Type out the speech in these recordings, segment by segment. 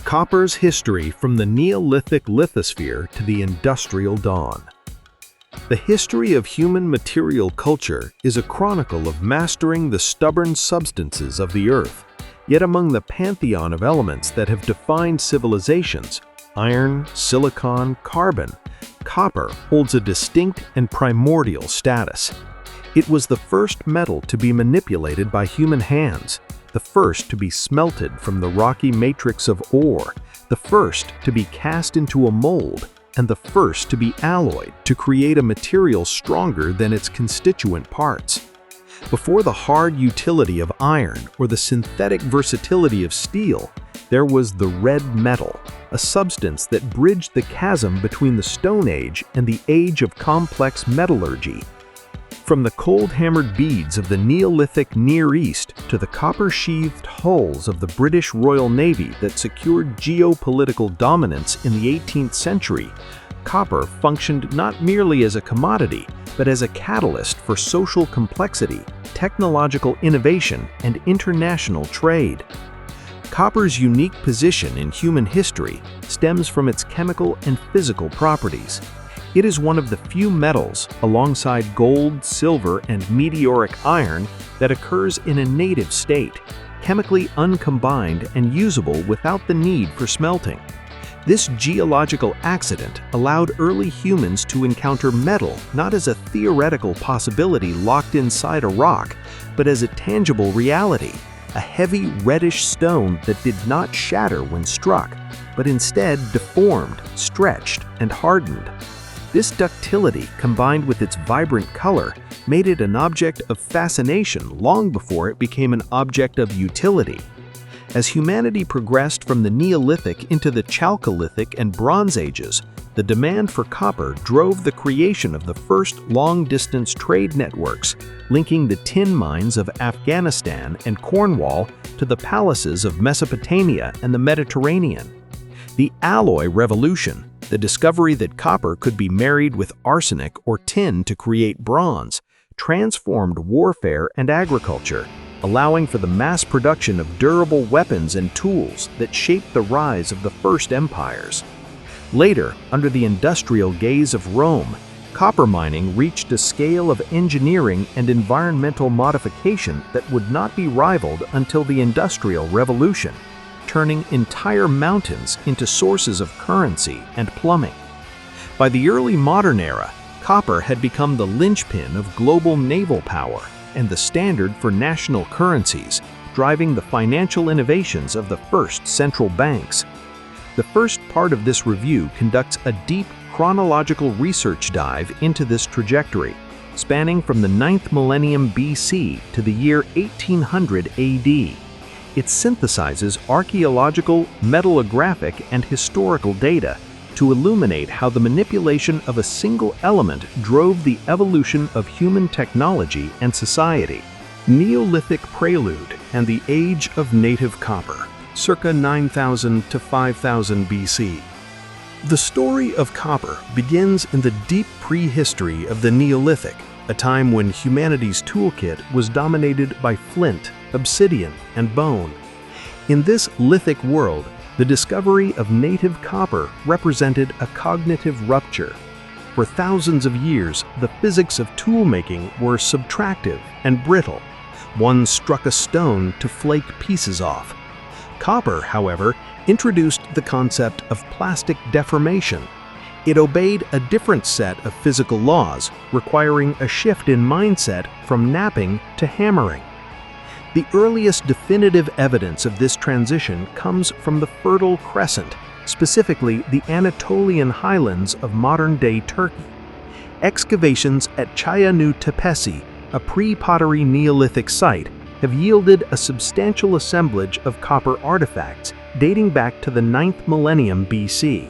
Copper's history from the Neolithic lithosphere to the Industrial Dawn. The history of human material culture is a chronicle of mastering the stubborn substances of the earth. Yet among the pantheon of elements that have defined civilizations, iron, silicon, carbon, copper holds a distinct and primordial status. It was the first metal to be manipulated by human hands, the first to be smelted from the rocky matrix of ore, the first to be cast into a mold, and the first to be alloyed to create a material stronger than its constituent parts. Before the hard utility of iron or the synthetic versatility of steel, there was the red metal, a substance that bridged the chasm between the Stone Age and the age of complex metallurgy. From the cold-hammered beads of the Neolithic Near East to the copper-sheathed hulls of the British Royal Navy that secured geopolitical dominance in the 18th century, copper functioned not merely as a commodity, but as a catalyst for social complexity, technological innovation, and international trade. Copper's unique position in human history stems from its chemical and physical properties. It is one of the few metals, alongside gold, silver, and meteoric iron, that occurs in a native state, chemically uncombined and usable without the need for smelting. This geological accident allowed early humans to encounter metal not as a theoretical possibility locked inside a rock, but as a tangible reality, a heavy reddish stone that did not shatter when struck, but instead deformed, stretched, and hardened. This ductility, combined with its vibrant color, made it an object of fascination long before it became an object of utility. As humanity progressed from the Neolithic into the Chalcolithic and Bronze Ages, the demand for copper drove the creation of the first long-distance trade networks, linking the tin mines of Afghanistan and Cornwall to the palaces of Mesopotamia and the Mediterranean. The Alloy Revolution, the discovery that copper could be married with arsenic or tin to create bronze, transformed warfare and agriculture, allowing for the mass production of durable weapons and tools that shaped the rise of the first empires. Later, under the industrial gaze of Rome, copper mining reached a scale of engineering and environmental modification that would not be rivaled until the Industrial Revolution, turning entire mountains into sources of currency and plumbing. By the early modern era, copper had become the linchpin of global naval power and the standard for national currencies, driving the financial innovations of the first central banks. The first part of this review conducts a deep chronological research dive into this trajectory, spanning from the 9th millennium BC to the year 1800 AD. It synthesizes archaeological, metallographic, and historical data to illuminate how the manipulation of a single element drove the evolution of human technology and society. Neolithic Prelude and the Age of Native Copper, circa 9000 to 5000 BC. The story of copper begins in the deep prehistory of the Neolithic, a time when humanity's toolkit was dominated by flint, obsidian, and bone. In this lithic world, the discovery of native copper represented a cognitive rupture. For thousands of years, the physics of toolmaking were subtractive and brittle. One struck a stone to flake pieces off. Copper, however, introduced the concept of plastic deformation. It obeyed a different set of physical laws, requiring a shift in mindset from knapping to hammering. The earliest definitive evidence of this transition comes from the Fertile Crescent, specifically the Anatolian highlands of modern-day Turkey. Excavations at Çayanu Tepesi, a pre-pottery Neolithic site, have yielded a substantial assemblage of copper artifacts dating back to the 9th millennium BC.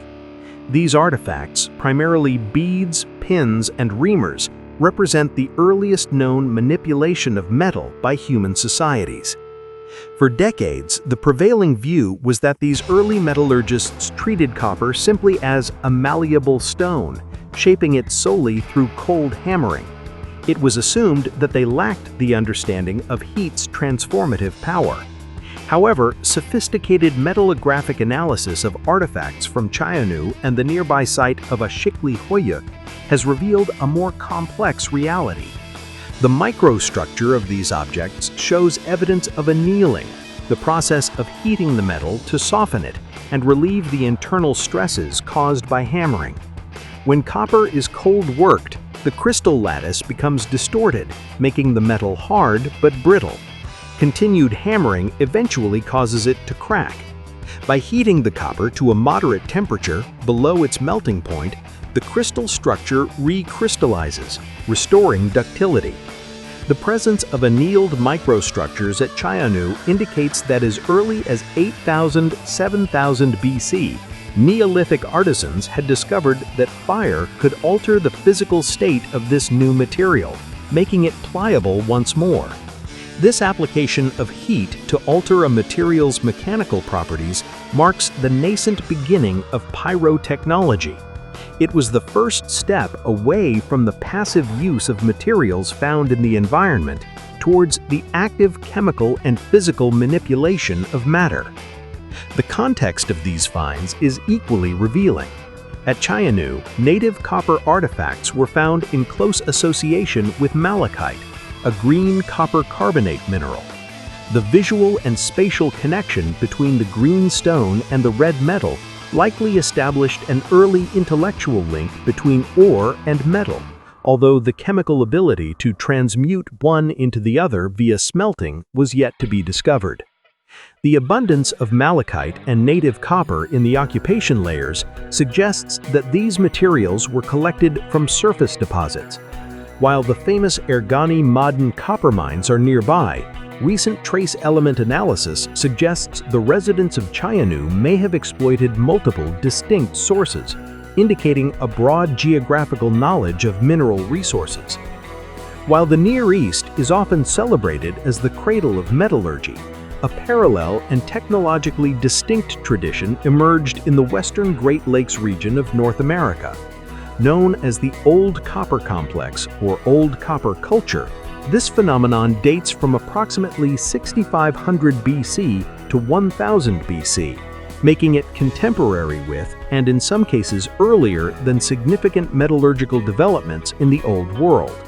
These artifacts, primarily beads, pins, and reamers, represent the earliest known manipulation of metal by human societies. For decades, the prevailing view was that these early metallurgists treated copper simply as a malleable stone, shaping it solely through cold hammering. It was assumed that they lacked the understanding of heat's transformative power. However, sophisticated metallographic analysis of artifacts from Chayanu and the nearby site of Chalcolithic has revealed a more complex reality. The microstructure of these objects shows evidence of annealing, the process of heating the metal to soften it and relieve the internal stresses caused by hammering. When copper is cold-worked, the crystal lattice becomes distorted, making the metal hard but brittle. Continued hammering eventually causes it to crack. By heating the copper to a moderate temperature below its melting point, the crystal structure recrystallizes, restoring ductility. The presence of annealed microstructures at Chayanu indicates that as early as 8,000–7,000 BC, Neolithic artisans had discovered that fire could alter the physical state of this new material, making it pliable once more. This application of heat to alter a material's mechanical properties marks the nascent beginning of pyrotechnology. It was the first step away from the passive use of materials found in the environment towards the active chemical and physical manipulation of matter. The context of these finds is equally revealing. At Chayanu, native copper artifacts were found in close association with malachite, a green copper carbonate mineral. The visual and spatial connection between the green stone and the red metal likely established an early intellectual link between ore and metal, although the chemical ability to transmute one into the other via smelting was yet to be discovered. The abundance of malachite and native copper in the occupation layers suggests that these materials were collected from surface deposits. While the famous Ergani Maden copper mines are nearby, recent trace element analysis suggests the residents of Chayanu may have exploited multiple distinct sources, indicating a broad geographical knowledge of mineral resources. While the Near East is often celebrated as the cradle of metallurgy, a parallel and technologically distinct tradition emerged in the western Great Lakes region of North America. Known as the Old Copper Complex or Old Copper Culture, this phenomenon dates from approximately 6500 BC to 1000 BC, making it contemporary with, and in some cases earlier than, significant metallurgical developments in the Old World.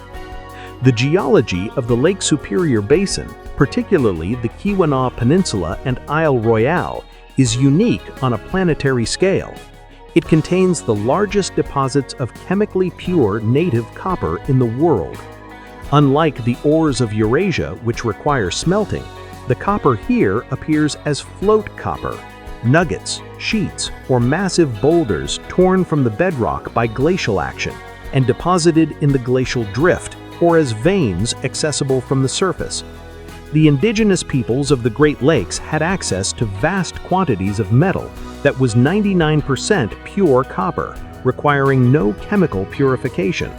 The geology of the Lake Superior Basin, particularly the Keweenaw Peninsula and Isle Royale, is unique on a planetary scale. It contains the largest deposits of chemically pure native copper in the world. Unlike the ores of Eurasia, which require smelting, the copper here appears as float copper, nuggets, sheets, or massive boulders torn from the bedrock by glacial action and deposited in the glacial drift, or as veins accessible from the surface. The indigenous peoples of the Great Lakes had access to vast quantities of metal that was 99% pure copper, requiring no chemical purification.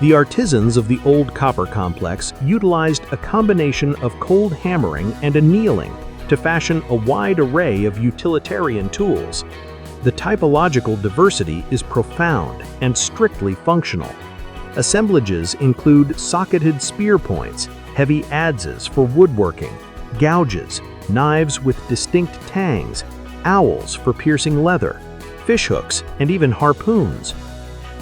The artisans of the Old Copper Complex utilized a combination of cold hammering and annealing to fashion a wide array of utilitarian tools. The typological diversity is profound and strictly functional. Assemblages include socketed spear points, heavy adzes for woodworking, gouges, knives with distinct tangs, owls for piercing leather, fishhooks, and even harpoons.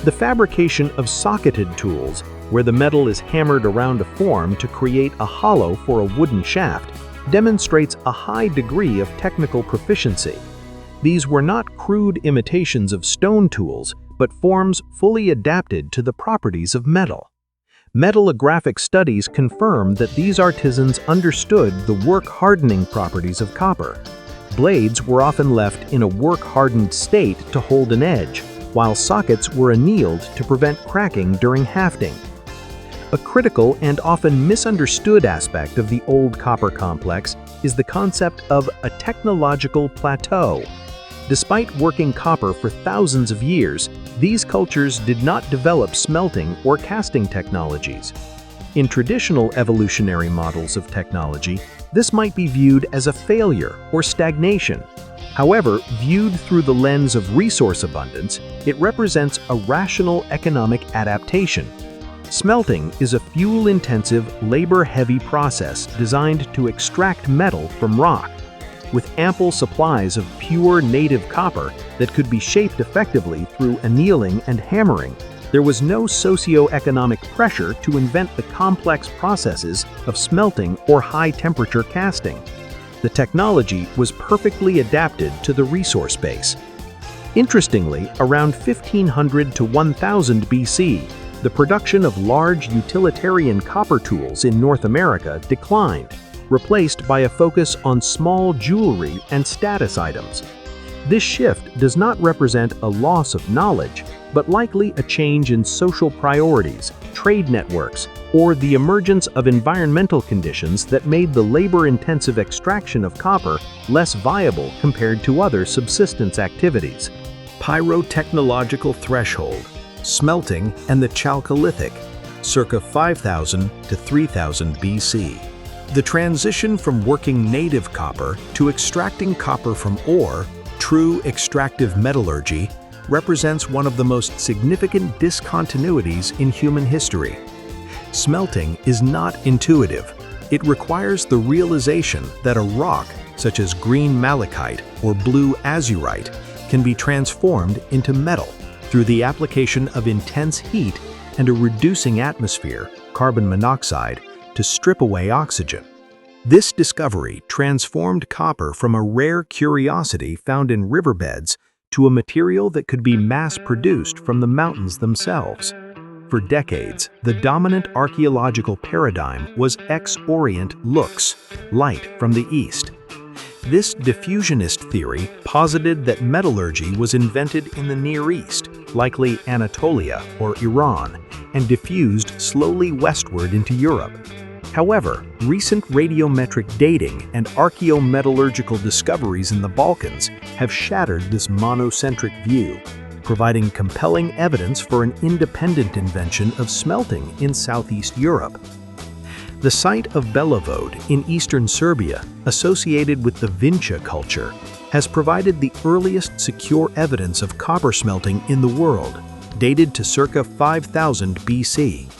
The fabrication of socketed tools, where the metal is hammered around a form to create a hollow for a wooden shaft, demonstrates a high degree of technical proficiency. These were not crude imitations of stone tools, but forms fully adapted to the properties of metal. Metallographic studies confirm that these artisans understood the work-hardening properties of copper. Blades were often left in a work-hardened state to hold an edge, while sockets were annealed to prevent cracking during hafting. A critical and often misunderstood aspect of the Old Copper Complex is the concept of a technological plateau. Despite working copper for thousands of years, these cultures did not develop smelting or casting technologies. In traditional evolutionary models of technology, this might be viewed as a failure or stagnation. However, viewed through the lens of resource abundance, it represents a rational economic adaptation. Smelting is a fuel-intensive, labor-heavy process designed to extract metal from rock. With ample supplies of pure native copper that could be shaped effectively through annealing and hammering, there was no socio-economic pressure to invent the complex processes of smelting or high-temperature casting. The technology was perfectly adapted to the resource base. Interestingly, around 1500 to 1000 BC, the production of large utilitarian copper tools in North America declined, replaced by a focus on small jewelry and status items. This shift does not represent a loss of knowledge, but likely a change in social priorities, trade networks, or the emergence of environmental conditions that made the labor-intensive extraction of copper less viable compared to other subsistence activities. Pyrotechnological threshold, smelting and the Chalcolithic, circa 5000 to 3000 BC. The transition from working native copper to extracting copper from ore, true extractive metallurgy, represents one of the most significant discontinuities in human history. Smelting is not intuitive. It requires the realization that a rock, such as green malachite or blue azurite, can be transformed into metal through the application of intense heat and a reducing atmosphere, carbon monoxide, to strip away oxygen. This discovery transformed copper from a rare curiosity found in riverbeds to a material that could be mass-produced from the mountains themselves. For decades, the dominant archaeological paradigm was ex-orient lux, light from the east. This diffusionist theory posited that metallurgy was invented in the Near East, likely Anatolia or Iran, and diffused slowly westward into Europe. However, recent radiometric dating and archaeometallurgical discoveries in the Balkans have shattered this monocentric view, providing compelling evidence for an independent invention of smelting in Southeast Europe. The site of Belligerence in eastern Serbia, associated with the Vinča culture, has provided the earliest secure evidence of copper smelting in the world, dated to circa 5000 BC.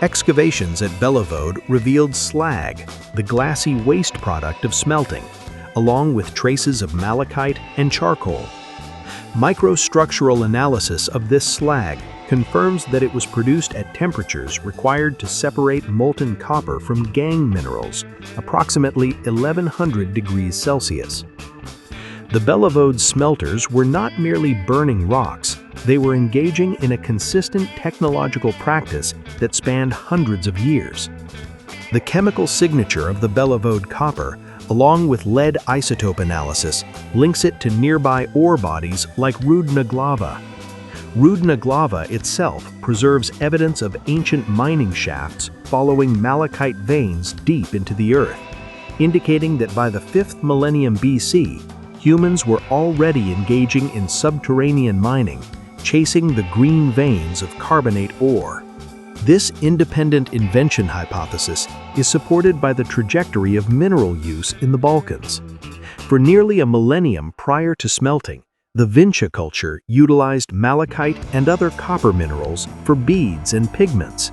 Excavations at Belligerence revealed slag, the glassy waste product of smelting, along with traces of malachite and charcoal. Microstructural analysis of this slag confirms that it was produced at temperatures required to separate molten copper from gangue minerals, approximately 1100 degrees Celsius. The Belligerence smelters were not merely burning rocks, they were engaging in a consistent technological practice that spanned hundreds of years. The chemical signature of the Belligerence copper, along with lead isotope analysis, links it to nearby ore bodies like Rudna Glava. Rudna Glava itself preserves evidence of ancient mining shafts following malachite veins deep into the earth, indicating that by the 5th millennium BC, humans were already engaging in subterranean mining, chasing the green veins of carbonate ore. This independent invention hypothesis is supported by the trajectory of mineral use in the Balkans. For nearly a millennium prior to smelting, the Vinča culture utilized malachite and other copper minerals for beads and pigments.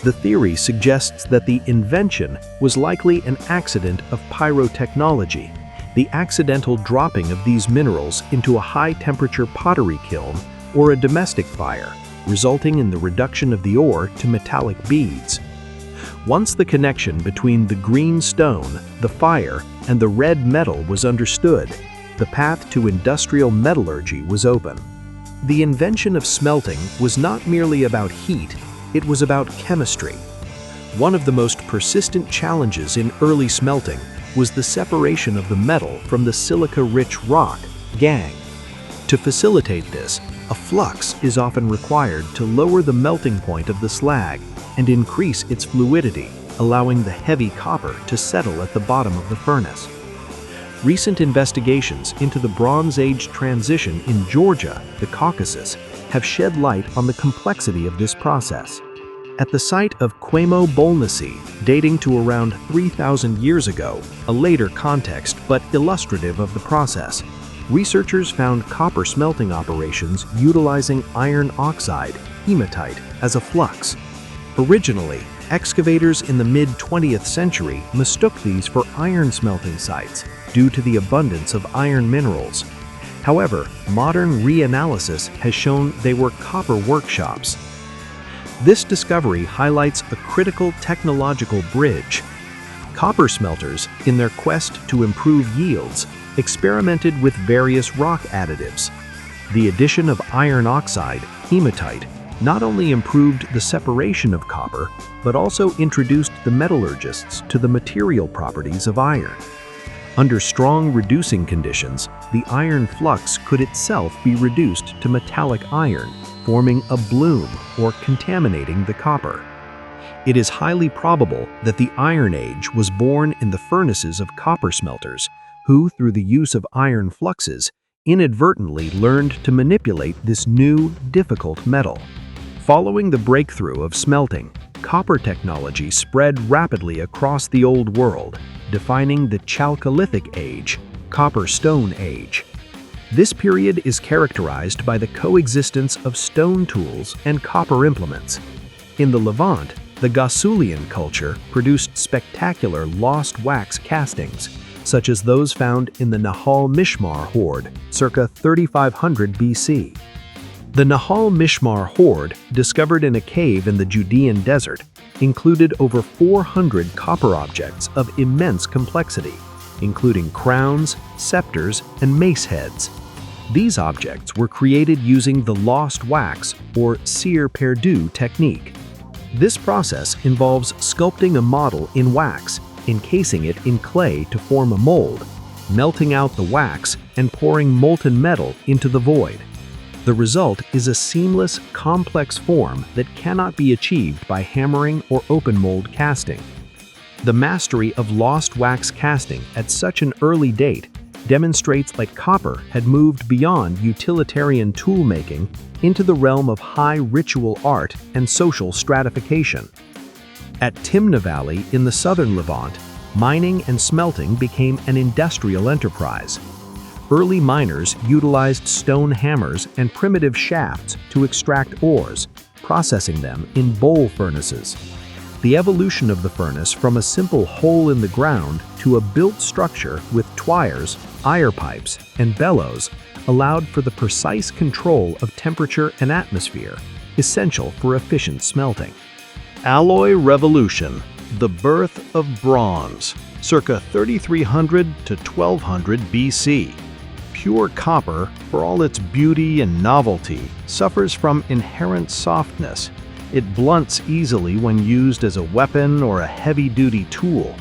The theory suggests that the invention was likely an accident of pyrotechnology, the accidental dropping of these minerals into a high-temperature pottery kiln or a domestic fire, resulting in the reduction of the ore to metallic beads. Once the connection between the green stone, the fire, and the red metal was understood, the path to industrial metallurgy was open. The invention of smelting was not merely about heat, it was about chemistry. One of the most persistent challenges in early smelting was the separation of the metal from the silica-rich rock, gangue. To facilitate this, a flux is often required to lower the melting point of the slag and increase its fluidity, allowing the heavy copper to settle at the bottom of the furnace. Recent investigations into the Bronze Age transition in Georgia, the Caucasus, have shed light on the complexity of this process. At the site of Quemo Bolnici, dating to around 3,000 years ago, a later context but illustrative of the process, researchers found copper smelting operations utilizing iron oxide, hematite, as a flux. Originally, excavators in the mid-20th century mistook these for iron smelting sites due to the abundance of iron minerals. However, modern reanalysis has shown they were copper workshops. This discovery highlights a critical technological bridge. Copper smelters, in their quest to improve yields, experimented with various rock additives. The addition of iron oxide, hematite, not only improved the separation of copper, but also introduced the metallurgists to the material properties of iron. Under strong reducing conditions, the iron flux could itself be reduced to metallic iron, forming a bloom or contaminating the copper. It is highly probable that the Iron Age was born in the furnaces of copper smelters, who, through the use of iron fluxes, inadvertently learned to manipulate this new, difficult metal. Following the breakthrough of smelting, copper technology spread rapidly across the Old World, defining the Chalcolithic Age, Copper-Stone Age. This period is characterized by the coexistence of stone tools and copper implements. In the Levant, the Gausulian culture produced spectacular lost wax castings, such as those found in the Nahal Mishmar hoard, circa 3500 BC. The Nahal Mishmar hoard, discovered in a cave in the Judean desert, included over 400 copper objects of immense complexity, including crowns, scepters, and mace heads. These objects were created using the lost wax or cire perdu technique. This process involves sculpting a model in wax, encasing it in clay to form a mold, melting out the wax, and pouring molten metal into the void. The result is a seamless, complex form that cannot be achieved by hammering or open mold casting. The mastery of lost wax casting at such an early date demonstrates that copper had moved beyond utilitarian tool-making into the realm of high ritual art and social stratification. At Timna Valley in the southern Levant, mining and smelting became an industrial enterprise. Early miners utilized stone hammers and primitive shafts to extract ores, processing them in bowl furnaces. The evolution of the furnace from a simple hole in the ground to a built structure with twires, ire pipes, and bellows allowed for the precise control of temperature and atmosphere, essential for efficient smelting. Alloy Revolution, the birth of bronze, circa 3300 to 1200 BC. Pure copper, for all its beauty and novelty, suffers from inherent softness. It blunts easily when used as a weapon or a heavy-duty tool.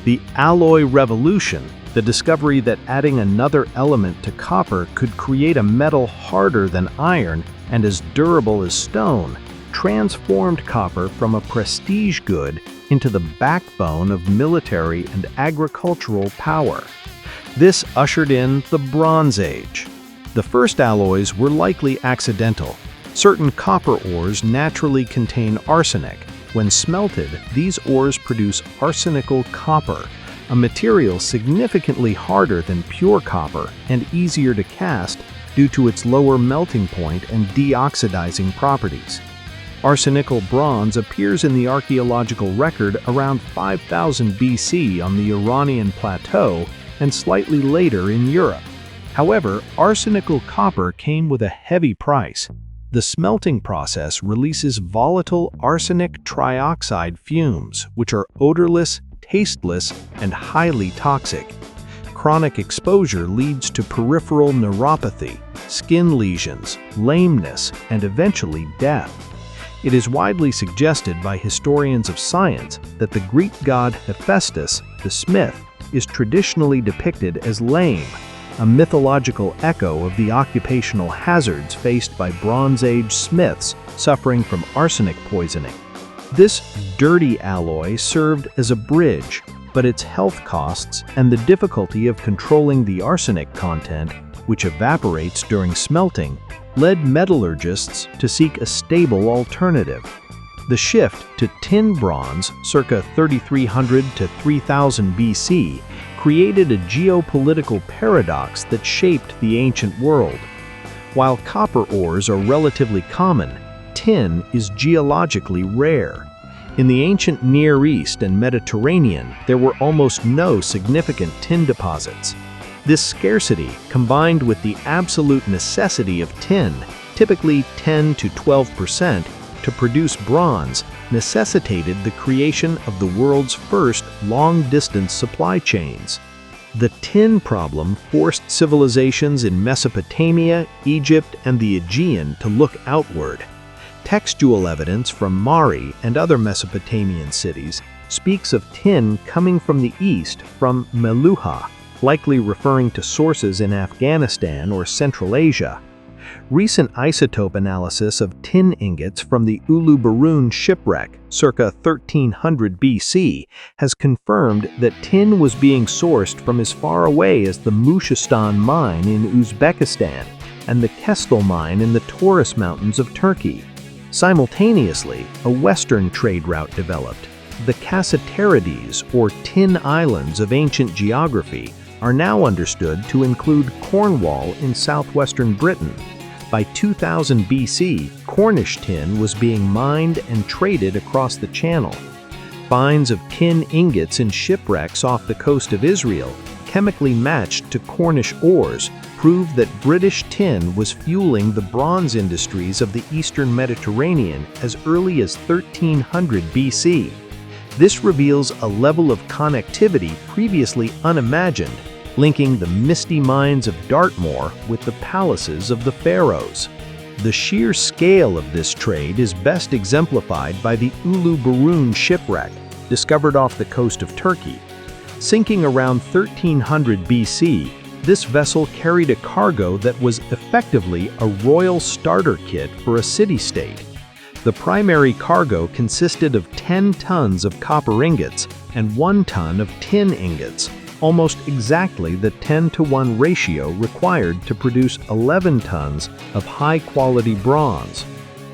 The Alloy Revolution, the discovery that adding another element to copper could create a metal harder than iron and as durable as stone, transformed copper from a prestige good into the backbone of military and agricultural power. This ushered in the Bronze Age. The first alloys were likely accidental. Certain copper ores naturally contain arsenic. When smelted, these ores produce arsenical copper, a material significantly harder than pure copper and easier to cast due to its lower melting point and deoxidizing properties. Arsenical bronze appears in the archaeological record around 5000 BC on the Iranian plateau and slightly later in Europe. However, arsenical copper came with a heavy price. The smelting process releases volatile arsenic trioxide fumes, which are odorless, tasteless, and highly toxic. Chronic exposure leads to peripheral neuropathy, skin lesions, lameness, and eventually death. It is widely suggested by historians of science that the Greek god Hephaestus, the smith, is traditionally depicted as lame, a mythological echo of the occupational hazards faced by Bronze Age smiths suffering from arsenic poisoning. This dirty alloy served as a bridge, but its health costs and the difficulty of controlling the arsenic content, which evaporates during smelting, led metallurgists to seek a stable alternative. The shift to tin bronze, circa 3300 to 3000 BC, created a geopolitical paradox that shaped the ancient world. While copper ores are relatively common, tin is geologically rare. In the ancient Near East and Mediterranean, there were almost no significant tin deposits. This scarcity, combined with the absolute necessity of tin, typically 10 to 12%, to produce bronze, necessitated the creation of the world's first long-distance supply chains. The tin problem forced civilizations in Mesopotamia, Egypt, and the Aegean to look outward. Textual evidence from Mari and other Mesopotamian cities speaks of tin coming from the east from Meluhha, likely referring to sources in Afghanistan or Central Asia. Recent isotope analysis of tin ingots from the Uluburun shipwreck, circa 1300 BC, has confirmed that tin was being sourced from as far away as the Mushistan mine in Uzbekistan and the Kestel mine in the Taurus Mountains of Turkey. Simultaneously, a western trade route developed. The Cassiterides, or Tin Islands of ancient geography, are now understood to include Cornwall in southwestern Britain. By 2000 BC, Cornish tin was being mined and traded across the Channel. Finds of tin ingots in shipwrecks off the coast of Israel, chemically matched to Cornish ores, prove that British tin was fueling the bronze industries of the eastern Mediterranean as early as 1300 BC. This reveals a level of connectivity previously unimagined, linking the misty mines of Dartmoor with the palaces of the pharaohs. The sheer scale of this trade is best exemplified by the Uluburun shipwreck, discovered off the coast of Turkey. Sinking around 1300 BC, this vessel carried a cargo that was effectively a royal starter kit for a city-state. The primary cargo consisted of 10 tons of copper ingots and 1 ton of tin ingots, almost exactly the 10-to-1 ratio required to produce 11 tons of high-quality bronze.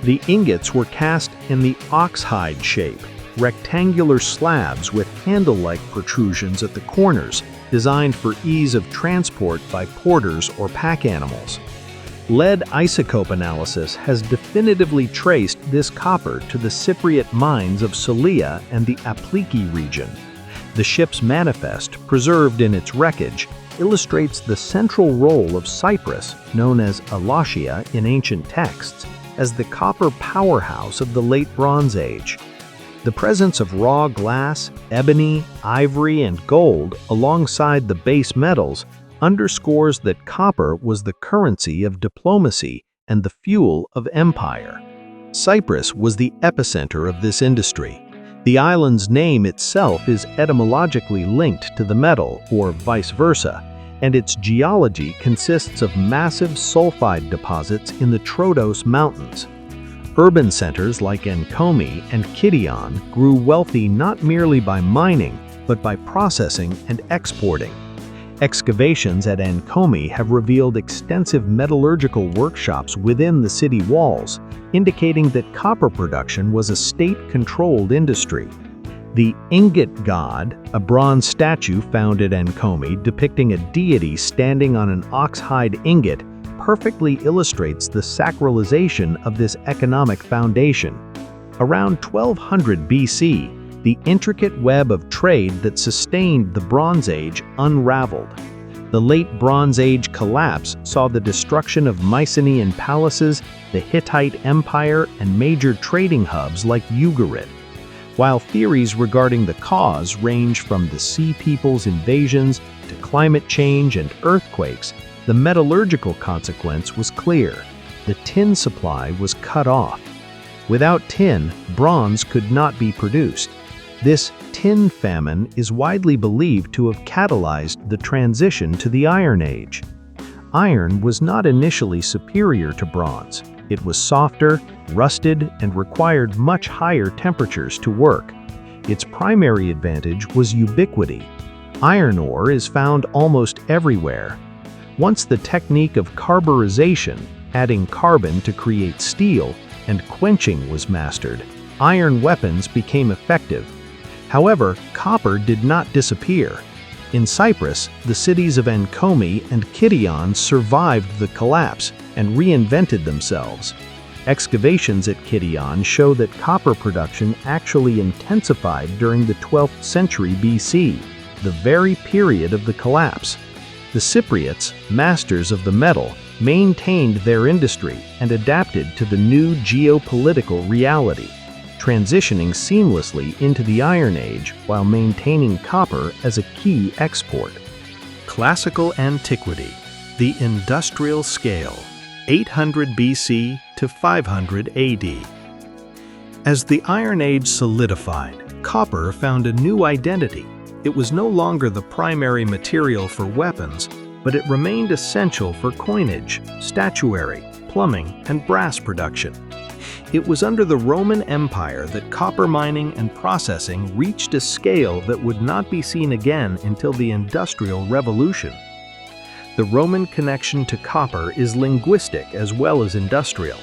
The ingots were cast in the oxhide shape, rectangular slabs with handle-like protrusions at the corners, designed for ease of transport by porters or pack animals. Lead isotope analysis has definitively traced this copper to the Cypriot mines of Selea and the Apliki region. The ship's manifest, preserved in its wreckage, illustrates the central role of Cyprus, known as Alatia in ancient texts, as the copper powerhouse of the Late Bronze Age. The presence of raw glass, ebony, ivory, and gold alongside the base metals underscores that copper was the currency of diplomacy and the fuel of empire. Cyprus was the epicenter of this industry. The island's name itself is etymologically linked to the metal, or vice versa, and its geology consists of massive sulfide deposits in the Troodos Mountains. Urban centers like Enkomi and Kition grew wealthy not merely by mining, but by processing and exporting. Excavations at Enkomi have revealed extensive metallurgical workshops within the city walls, indicating that copper production was a state-controlled industry. The ingot god, a bronze statue found at Enkomi depicting a deity standing on an oxhide ingot, perfectly illustrates the sacralization of this economic foundation. Around 1200 BC, the intricate web of trade that sustained the Bronze Age unraveled. The Late Bronze Age collapse saw the destruction of Mycenaean palaces, the Hittite Empire, and major trading hubs like Ugarit. While theories regarding the cause range from the Sea People's invasions to climate change and earthquakes, the metallurgical consequence was clear. The tin supply was cut off. Without tin, bronze could not be produced. This tin famine is widely believed to have catalyzed the transition to the Iron Age. Iron was not initially superior to bronze. It was softer, rusted, and required much higher temperatures to work. Its primary advantage was ubiquity. Iron ore is found almost everywhere. Once the technique of carburization, adding carbon to create steel, and quenching was mastered, iron weapons became effective. However, copper did not disappear. In Cyprus, the cities of Enkomi and Kition survived the collapse and reinvented themselves. Excavations at Kition show that copper production actually intensified during the 12th century BC, the very period of the collapse. The Cypriots, masters of the metal, maintained their industry and adapted to the new geopolitical reality, transitioning seamlessly into the Iron Age while maintaining copper as a key export. Classical Antiquity, the industrial scale, 800 BC to 500 AD. As the Iron Age solidified, copper found a new identity. It was no longer the primary material for weapons, but it remained essential for coinage, statuary, plumbing, and brass production. It was under the Roman Empire that copper mining and processing reached a scale that would not be seen again until the Industrial Revolution. The Roman connection to copper is linguistic as well as industrial.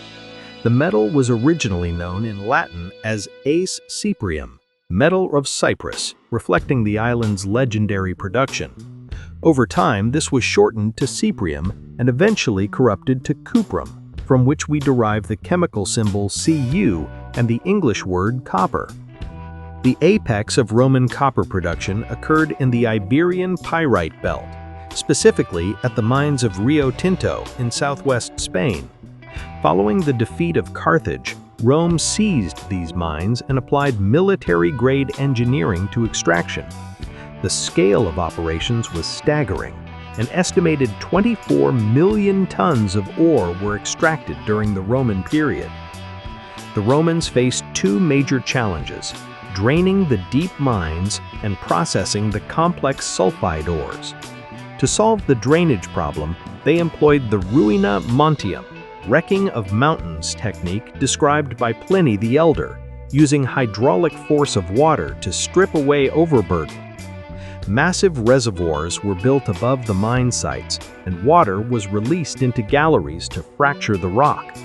The metal was originally known in Latin as Aes Cyprium, metal of Cyprus, reflecting the island's legendary production. Over time, this was shortened to Cyprium and eventually corrupted to cuprum, from which we derive the chemical symbol Cu and the English word copper. The apex of Roman copper production occurred in the Iberian Pyrite Belt, specifically at the mines of Rio Tinto in southwest Spain. Following the defeat of Carthage, Rome seized these mines and applied military-grade engineering to extraction. The scale of operations was staggering. An estimated 24 million tons of ore were extracted during the Roman period. The Romans faced two major challenges: draining the deep mines and processing the complex sulfide ores. To solve the drainage problem, they employed the ruina montium, wrecking of mountains technique described by Pliny the Elder, using hydraulic force of water to strip away overburden. Massive reservoirs were built above the mine sites, and water was released into galleries to fracture the rock.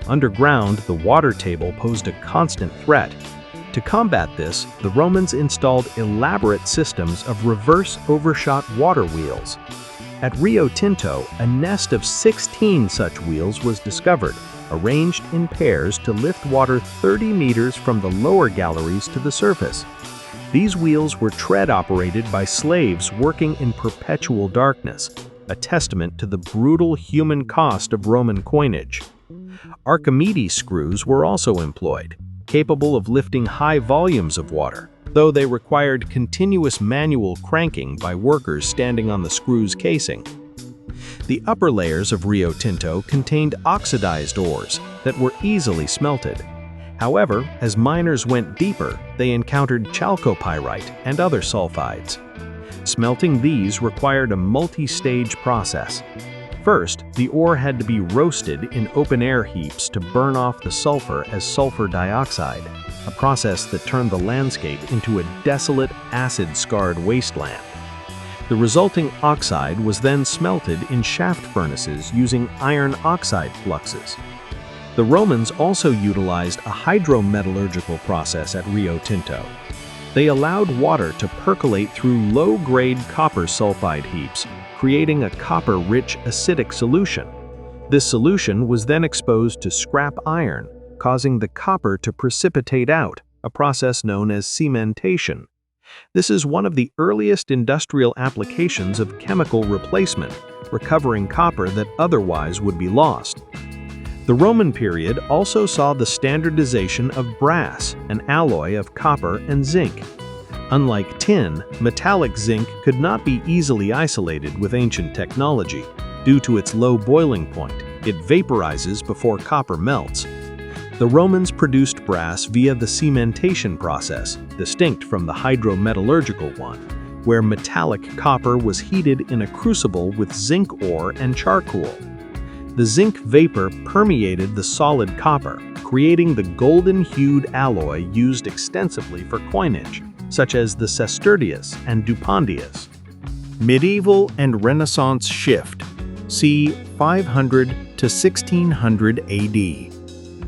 Underground, the water table posed a constant threat. To combat this, the Romans installed elaborate systems of reverse overshot water wheels. At Rio Tinto, a nest of 16 such wheels was discovered, arranged in pairs to lift water 30 meters from the lower galleries to the surface. These wheels were tread-operated by slaves working in perpetual darkness, a testament to the brutal human cost of Roman coinage. Archimedes screws were also employed, capable of lifting high volumes of water, though they required continuous manual cranking by workers standing on the screw's casing. The upper layers of Rio Tinto contained oxidized ores that were easily smelted. However, as miners went deeper, they encountered chalcopyrite and other sulfides. Smelting these required a multi-stage process. First, the ore had to be roasted in open-air heaps to burn off the sulfur as sulfur dioxide, a process that turned the landscape into a desolate, acid-scarred wasteland. The resulting oxide was then smelted in shaft furnaces using iron oxide fluxes. The Romans also utilized a hydrometallurgical process at Rio Tinto. They allowed water to percolate through low-grade copper sulfide heaps, creating a copper-rich acidic solution. This solution was then exposed to scrap iron, causing the copper to precipitate out, a process known as cementation. This is one of the earliest industrial applications of chemical replacement, recovering copper that otherwise would be lost. The Roman period also saw the standardization of brass, an alloy of copper and zinc. Unlike tin, metallic zinc could not be easily isolated with ancient technology. Due to its low boiling point, it vaporizes before copper melts. The Romans produced brass via the cementation process, distinct from the hydrometallurgical one, where metallic copper was heated in a crucible with zinc ore and charcoal. The zinc vapor permeated the solid copper, creating the golden-hued alloy used extensively for coinage, such as the sestertius and dupondius. Medieval and Renaissance shift, c. 500 to 1600 AD.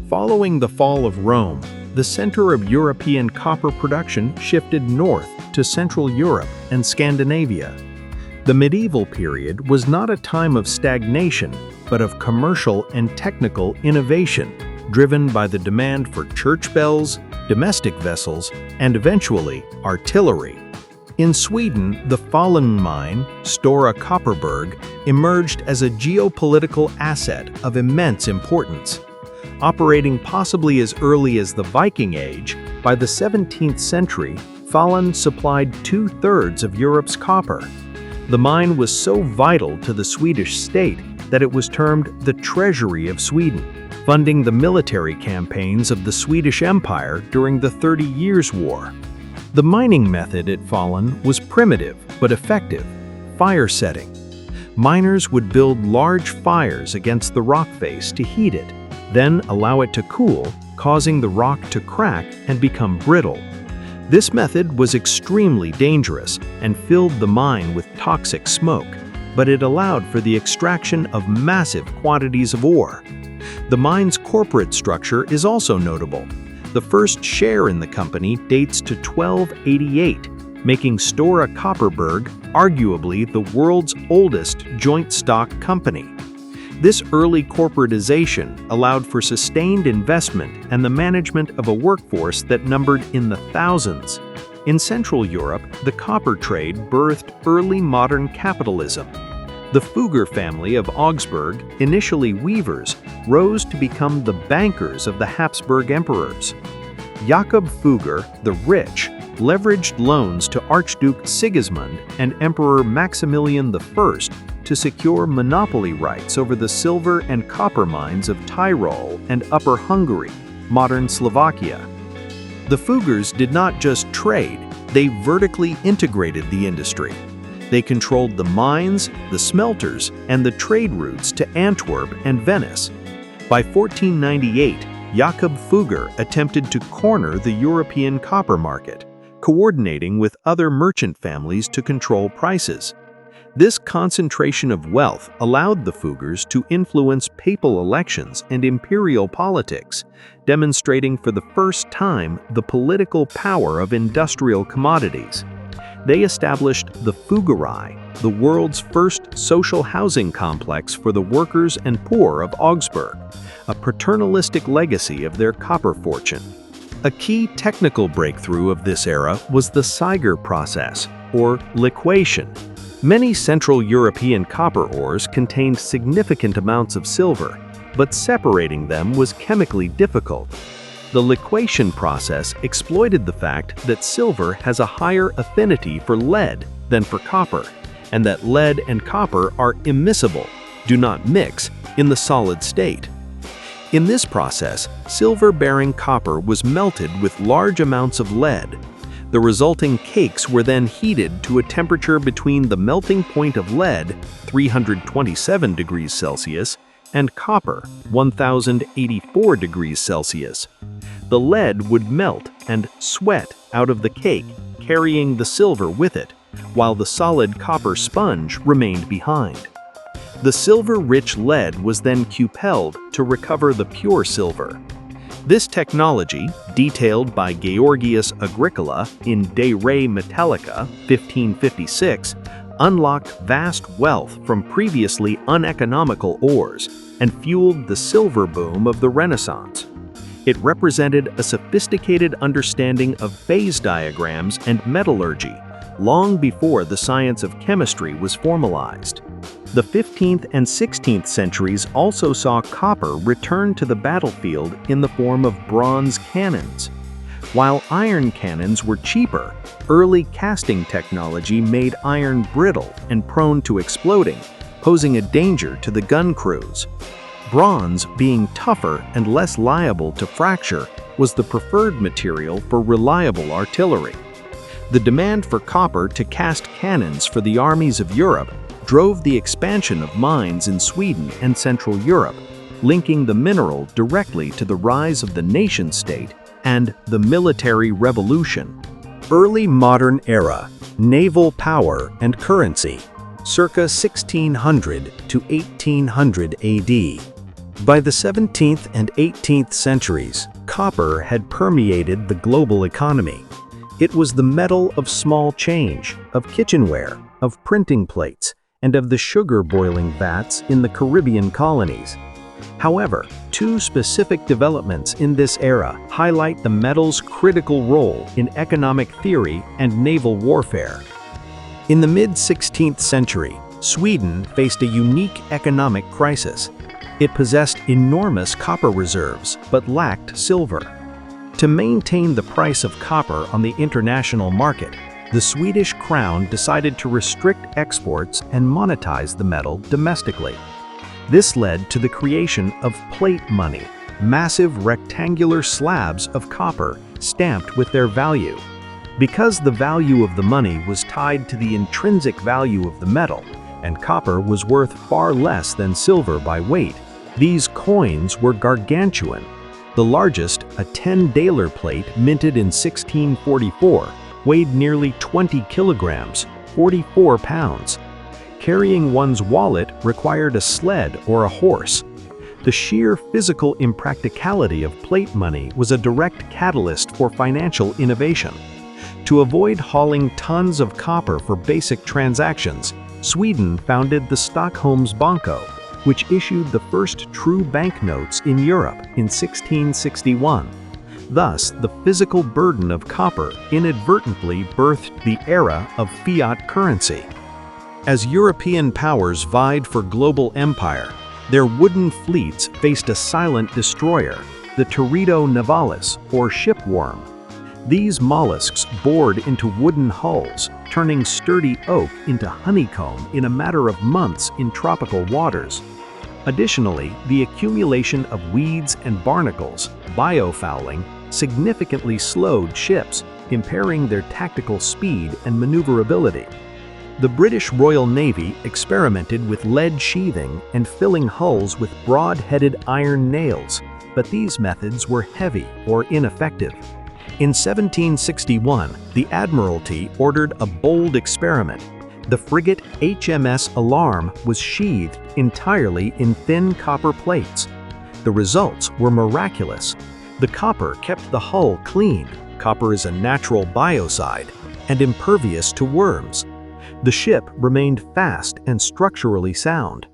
Following the fall of Rome, the center of European copper production shifted north to Central Europe and Scandinavia. The medieval period was not a time of stagnation, but of commercial and technical innovation. driven by the demand for church bells, domestic vessels, and eventually artillery. In Sweden, the Falun mine, Stora Kopparberg, emerged as a geopolitical asset of immense importance. Operating possibly as early as the Viking Age, by the 17th century, Falun supplied 2/3 of Europe's copper. The mine was so vital to the Swedish state that it was termed the Treasury of Sweden, funding the military campaigns of the Swedish Empire during the 30 Years' War. The mining method at Falun was primitive but effective: fire setting. Miners would build large fires against the rock face to heat it, then allow it to cool, causing the rock to crack and become brittle. This method was extremely dangerous and filled the mine with toxic smoke, but it allowed for the extraction of massive quantities of ore. The mine's corporate structure is also notable. The first share in the company dates to 1288, making Stora Kopparberg arguably the world's oldest joint stock company. This early corporatization allowed for sustained investment and the management of a workforce that numbered in the thousands. In Central Europe, the copper trade birthed early modern capitalism. The Fugger family of Augsburg, initially weavers, rose to become the bankers of the Habsburg emperors. Jakob Fugger, the Rich, leveraged loans to Archduke Sigismund and Emperor Maximilian I to secure monopoly rights over the silver and copper mines of Tyrol and Upper Hungary, modern Slovakia. The Fuggers did not just trade, they vertically integrated the industry. They controlled the mines, the smelters, and the trade routes to Antwerp and Venice. By 1498, Jakob Fugger attempted to corner the European copper market, coordinating with other merchant families to control prices. This concentration of wealth allowed the Fuggers to influence papal elections and imperial politics, demonstrating for the first time the political power of industrial commodities. They established the Fuggerei, the world's first social housing complex for the workers and poor of Augsburg, a paternalistic legacy of their copper fortune. A key technical breakthrough of this era was the Siger process, or liquation. Many Central European copper ores contained significant amounts of silver, but separating them was chemically difficult. The liquation process exploited the fact that silver has a higher affinity for lead than for copper, and that lead and copper are immiscible, do not mix, in the solid state. In this process, silver-bearing copper was melted with large amounts of lead. The resulting cakes were then heated to a temperature between the melting point of lead, 327 degrees Celsius, and copper, 1084 degrees Celsius. The lead would melt and sweat out of the cake, carrying the silver with it, while the solid copper sponge remained behind. The silver-rich lead was then cupelled to recover the pure silver. This technology, detailed by Georgius Agricola in De Re Metallica, 1556, unlocked vast wealth from previously uneconomical ores and fueled the silver boom of the Renaissance. It represented a sophisticated understanding of phase diagrams and metallurgy, long before the science of chemistry was formalized. The 15th and 16th centuries also saw copper return to the battlefield in the form of bronze cannons. While iron cannons were cheaper, early casting technology made iron brittle and prone to exploding, posing a danger to the gun crews. Bronze, being tougher and less liable to fracture, was the preferred material for reliable artillery. The demand for copper to cast cannons for the armies of Europe drove the expansion of mines in Sweden and Central Europe, linking the mineral directly to the rise of the nation-state and the military revolution. Early modern era, naval power and currency, circa 1600 to 1800 AD. By the 17th and 18th centuries, copper had permeated the global economy. It was the metal of small change, of kitchenware, of printing plates, and of the sugar boiling vats in the Caribbean colonies. However, two specific developments in this era highlight the metal's critical role in economic theory and naval warfare. In the mid-16th century, Sweden faced a unique economic crisis. It possessed enormous copper reserves but lacked silver. To maintain the price of copper on the international market, the Swedish crown decided to restrict exports and monetize the metal domestically. This led to the creation of plate money, massive rectangular slabs of copper stamped with their value. Because the value of the money was tied to the intrinsic value of the metal, and copper was worth far less than silver by weight, these coins were gargantuan. The largest, a 10-daler plate minted in 1644, weighed nearly 20 kilograms, 44 pounds. Carrying one's wallet required a sled or a horse. The sheer physical impracticality of plate money was a direct catalyst for financial innovation. To avoid hauling tons of copper for basic transactions, Sweden founded the Stockholmsbanken, which issued the first true banknotes in Europe in 1661. Thus, the physical burden of copper inadvertently birthed the era of fiat currency. As European powers vied for global empire, their wooden fleets faced a silent destroyer, the Teredo navalis, or shipworm. These mollusks bored into wooden hulls, turning sturdy oak into honeycomb in a matter of months in tropical waters. Additionally, the accumulation of weeds and barnacles, biofouling, significantly slowed ships, impairing their tactical speed and maneuverability. The British Royal Navy experimented with lead sheathing and filling hulls with broad-headed iron nails, but these methods were heavy or ineffective. In 1761, the Admiralty ordered a bold experiment. The frigate HMS Alarm was sheathed entirely in thin copper plates. The results were miraculous. The copper kept the hull clean. Copper is a natural biocide and impervious to worms. The ship remained fast and structurally sound.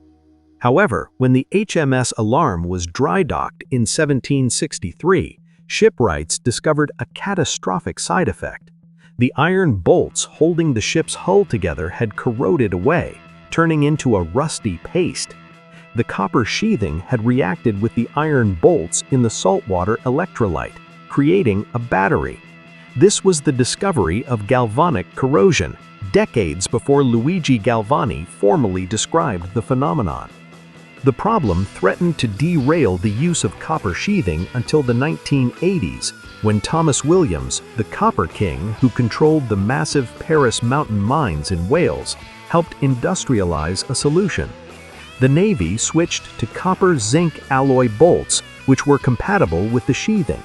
However, when the HMS Alarm was dry-docked in 1763, shipwrights discovered a catastrophic side effect. The iron bolts holding the ship's hull together had corroded away, turning into a rusty paste. The copper sheathing had reacted with the iron bolts in the saltwater electrolyte, creating a battery. This was the discovery of galvanic corrosion, decades before Luigi Galvani formally described the phenomenon. The problem threatened to derail the use of copper sheathing until the 1980s, when Thomas Williams, the Copper King who controlled the massive Paris mountain mines in Wales, helped industrialize a solution. The Navy switched to copper-zinc alloy bolts, which were compatible with the sheathing.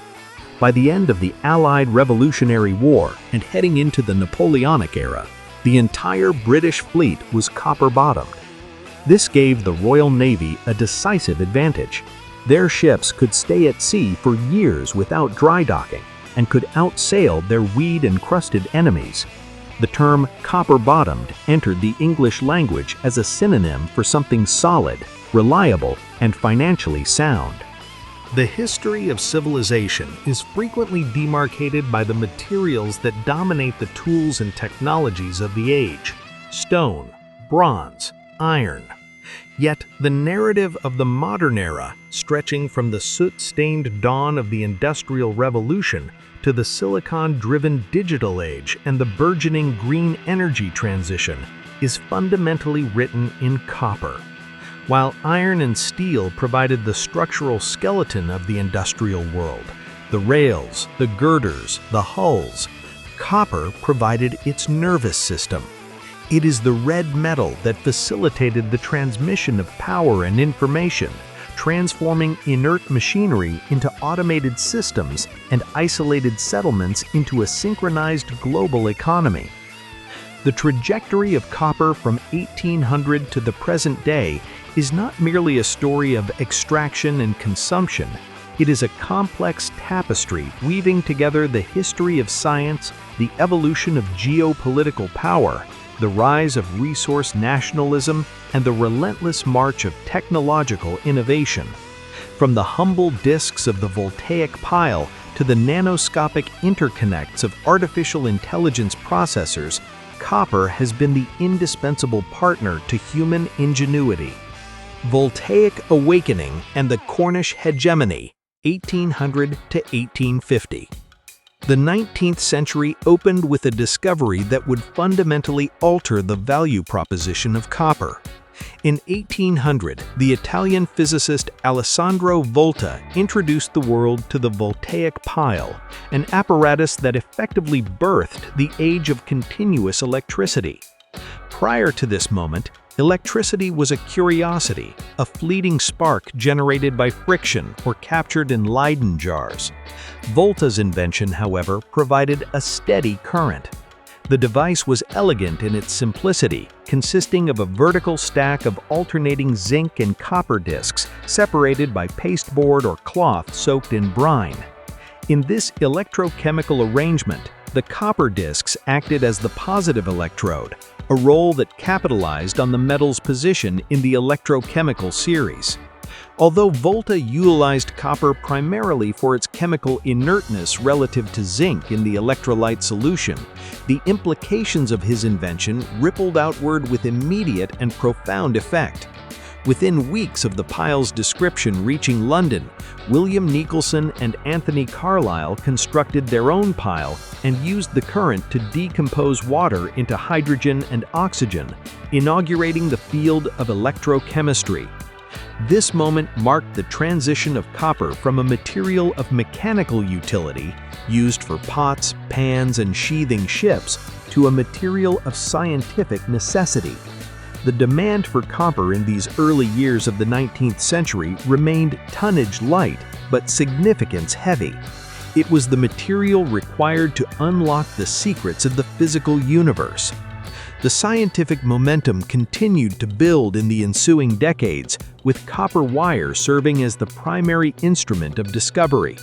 By the end of the Allied Revolutionary War and heading into the Napoleonic era, the entire British fleet was copper-bottomed. This gave the Royal Navy a decisive advantage. Their ships could stay at sea for years without dry docking and could outsail their weed-encrusted enemies. The term copper-bottomed entered the English language as a synonym for something solid, reliable, and financially sound. The history of civilization is frequently demarcated by the materials that dominate the tools and technologies of the age: stone, bronze, iron. Yet the narrative of the modern era, stretching from the soot-stained dawn of the Industrial Revolution to the silicon-driven digital age and the burgeoning green energy transition, is fundamentally written in copper. While iron and steel provided the structural skeleton of the industrial world, the rails, the girders, the hulls, copper provided its nervous system. It is the red metal that facilitated the transmission of power and information, transforming inert machinery into automated systems and isolated settlements into a synchronized global economy. The trajectory of copper from 1800 to the present day is not merely a story of extraction and consumption. It is a complex tapestry weaving together the history of science, the evolution of geopolitical power, the rise of resource nationalism, and the relentless march of technological innovation. From the humble disks of the Voltaic pile to the nanoscopic interconnects of artificial intelligence processors, copper has been the indispensable partner to human ingenuity. Voltaic Awakening and the Cornish Hegemony, 1800 to 1850. The 19th century opened with a discovery that would fundamentally alter the value proposition of copper. In 1800, the Italian physicist Alessandro Volta introduced the world to the Voltaic pile, an apparatus that effectively birthed the age of continuous electricity. Prior to this moment, electricity was a curiosity, a fleeting spark generated by friction or captured in Leyden jars. Volta's invention, however, provided a steady current. The device was elegant in its simplicity, consisting of a vertical stack of alternating zinc and copper discs separated by pasteboard or cloth soaked in brine. In this electrochemical arrangement, the copper discs acted as the positive electrode, a role that capitalized on the metal's position in the electrochemical series. Although Volta utilized copper primarily for its chemical inertness relative to zinc in the electrolyte solution, the implications of his invention rippled outward with immediate and profound effect. Within weeks of the pile's description reaching London, William Nicholson and Anthony Carlisle constructed their own pile and used the current to decompose water into hydrogen and oxygen, inaugurating the field of electrochemistry. This moment marked the transition of copper from a material of mechanical utility, used for pots, pans, and sheathing ships, to a material of scientific necessity. The demand for copper in these early years of the 19th century remained tonnage light, but significance heavy. It was the material required to unlock the secrets of the physical universe. The scientific momentum continued to build in the ensuing decades, with copper wire serving as the primary instrument of discovery.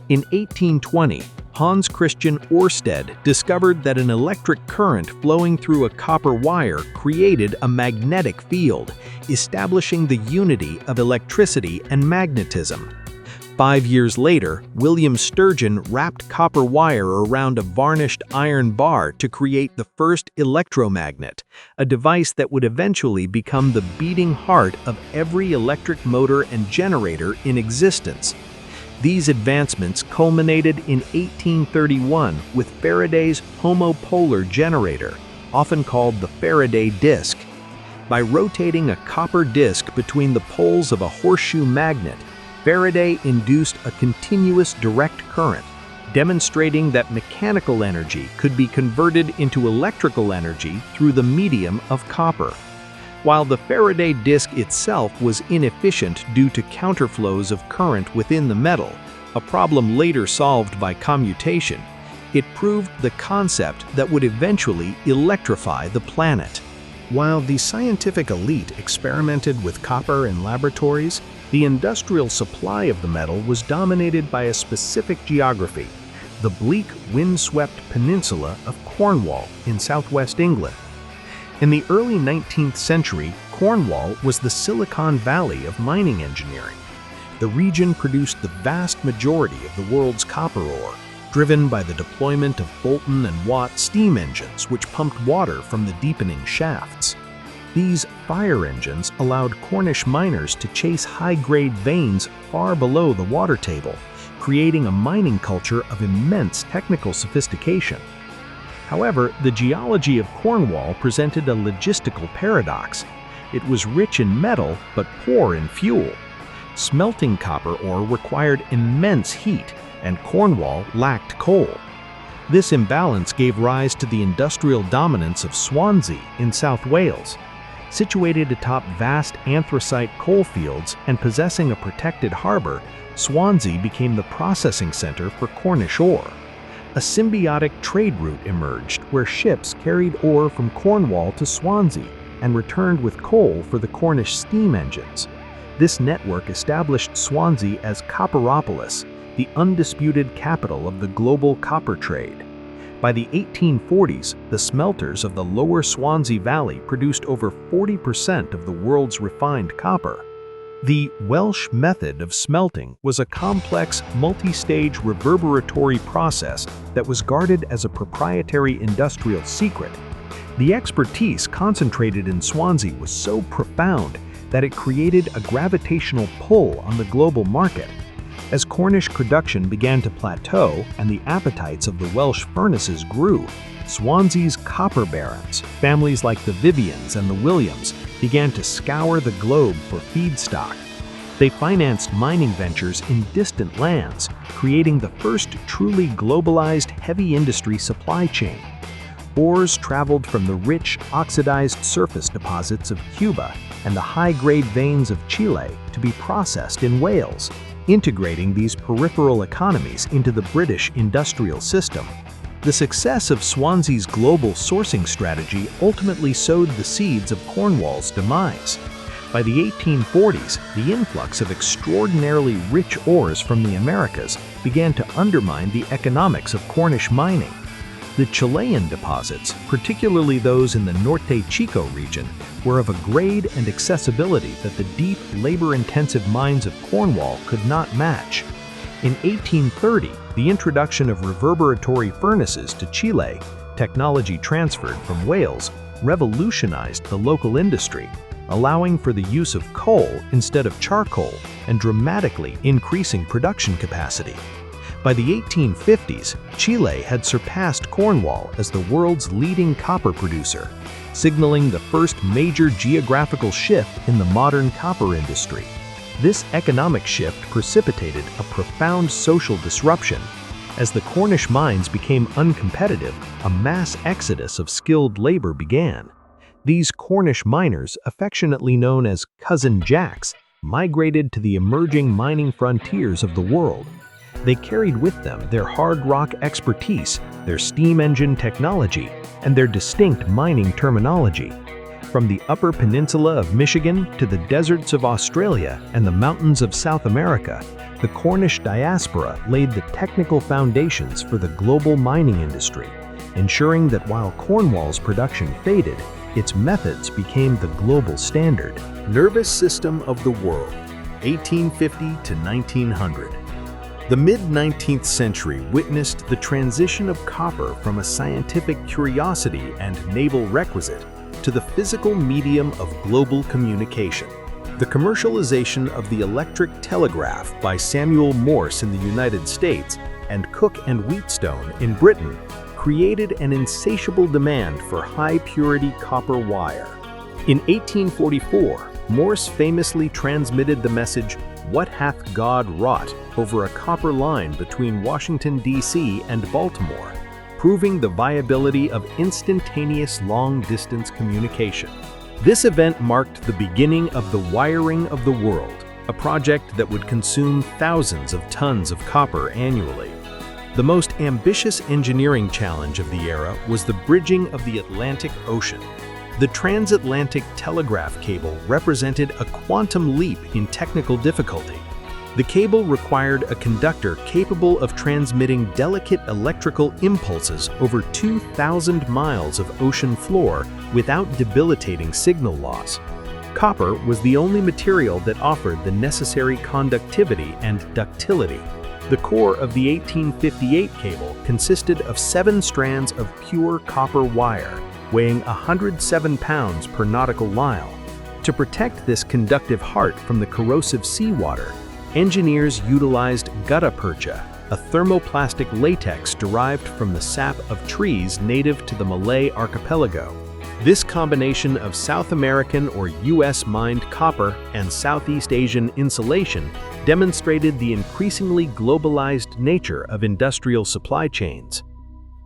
In 1820, Hans Christian Ørsted discovered that an electric current flowing through a copper wire created a magnetic field, establishing the unity of electricity and magnetism. 5 years later, William Sturgeon wrapped copper wire around a varnished iron bar to create the first electromagnet, a device that would eventually become the beating heart of every electric motor and generator in existence. These advancements culminated in 1831 with Faraday's homopolar generator, often called the Faraday disc. By rotating a copper disc between the poles of a horseshoe magnet, Faraday induced a continuous direct current, demonstrating that mechanical energy could be converted into electrical energy through the medium of copper. While the Faraday disc itself was inefficient due to counterflows of current within the metal, a problem later solved by commutation, it proved the concept that would eventually electrify the planet. While the scientific elite experimented with copper in laboratories, the industrial supply of the metal was dominated by a specific geography, the bleak, windswept peninsula of Cornwall in southwest England. In the early 19th century, Cornwall was the Silicon Valley of mining engineering. The region produced the vast majority of the world's copper ore, driven by the deployment of Boulton and Watt steam engines which pumped water from the deepening shafts. These fire engines allowed Cornish miners to chase high-grade veins far below the water table, creating a mining culture of immense technical sophistication. However, the geology of Cornwall presented a logistical paradox. It was rich in metal but poor in fuel. Smelting copper ore required immense heat, and Cornwall lacked coal. This imbalance gave rise to the industrial dominance of Swansea in South Wales. Situated atop vast anthracite coal fields and possessing a protected harbor, Swansea became the processing center for Cornish ore. A symbiotic trade route emerged where ships carried ore from Cornwall to Swansea and returned with coal for the Cornish steam engines. This network established Swansea as Copperopolis, the undisputed capital of the global copper trade. By the 1840s, the smelters of the lower Swansea Valley produced over 40% of the world's refined copper. The Welsh method of smelting was a complex, multi-stage reverberatory process that was guarded as a proprietary industrial secret. The expertise concentrated in Swansea was so profound that it created a gravitational pull on the global market. As Cornish production began to plateau and the appetites of the Welsh furnaces grew, Swansea's copper barons, families like the Vivians and the Williams, began to scour the globe for feedstock. They financed mining ventures in distant lands, creating the first truly globalized heavy industry supply chain. Ores traveled from the rich, oxidized surface deposits of Cuba and the high-grade veins of Chile to be processed in Wales, integrating these peripheral economies into the British industrial system. The success of Swansea's global sourcing strategy ultimately sowed the seeds of Cornwall's demise. By the 1840s, the influx of extraordinarily rich ores from the Americas began to undermine the economics of Cornish mining. The Chilean deposits, particularly those in the Norte Chico region, were of a grade and accessibility that the deep, labor-intensive mines of Cornwall could not match. In 1830, the introduction of reverberatory furnaces to Chile, technology transferred from Wales, revolutionized the local industry, allowing for the use of coal instead of charcoal and dramatically increasing production capacity. By the 1850s, Chile had surpassed Cornwall as the world's leading copper producer, signaling the first major geographical shift in the modern copper industry. This economic shift precipitated a profound social disruption. As the Cornish mines became uncompetitive, a mass exodus of skilled labor began. These Cornish miners, affectionately known as Cousin Jacks, migrated to the emerging mining frontiers of the world. They carried with them their hard rock expertise, their steam engine technology, and their distinct mining terminology. From the Upper Peninsula of Michigan to the deserts of Australia and the mountains of South America, the Cornish diaspora laid the technical foundations for the global mining industry, ensuring that while Cornwall's production faded, its methods became the global standard. Nervous system of the world, 1850 to 1900. The mid-19th century witnessed the transition of copper from a scientific curiosity and naval requisite to the physical medium of global communication. The commercialization of the electric telegraph by Samuel Morse in the United States and Cook and Wheatstone in Britain created an insatiable demand for high-purity copper wire. In 1844, Morse famously transmitted the message, "What hath God wrought?" over a copper line between Washington, D.C. and Baltimore, proving the viability of instantaneous long-distance communication. This event marked the beginning of the wiring of the world, a project that would consume thousands of tons of copper annually. The most ambitious engineering challenge of the era was the bridging of the Atlantic Ocean. The transatlantic telegraph cable represented a quantum leap in technical difficulty. The cable required a conductor capable of transmitting delicate electrical impulses over 2,000 miles of ocean floor without debilitating signal loss. Copper was the only material that offered the necessary conductivity and ductility. The core of the 1858 cable consisted of 7 strands of pure copper wire, weighing 107 pounds per nautical mile. To protect this conductive heart from the corrosive seawater, engineers utilized gutta percha, a thermoplastic latex derived from the sap of trees native to the Malay archipelago. This combination of South American or U.S. mined copper and Southeast Asian insulation demonstrated the increasingly globalized nature of industrial supply chains.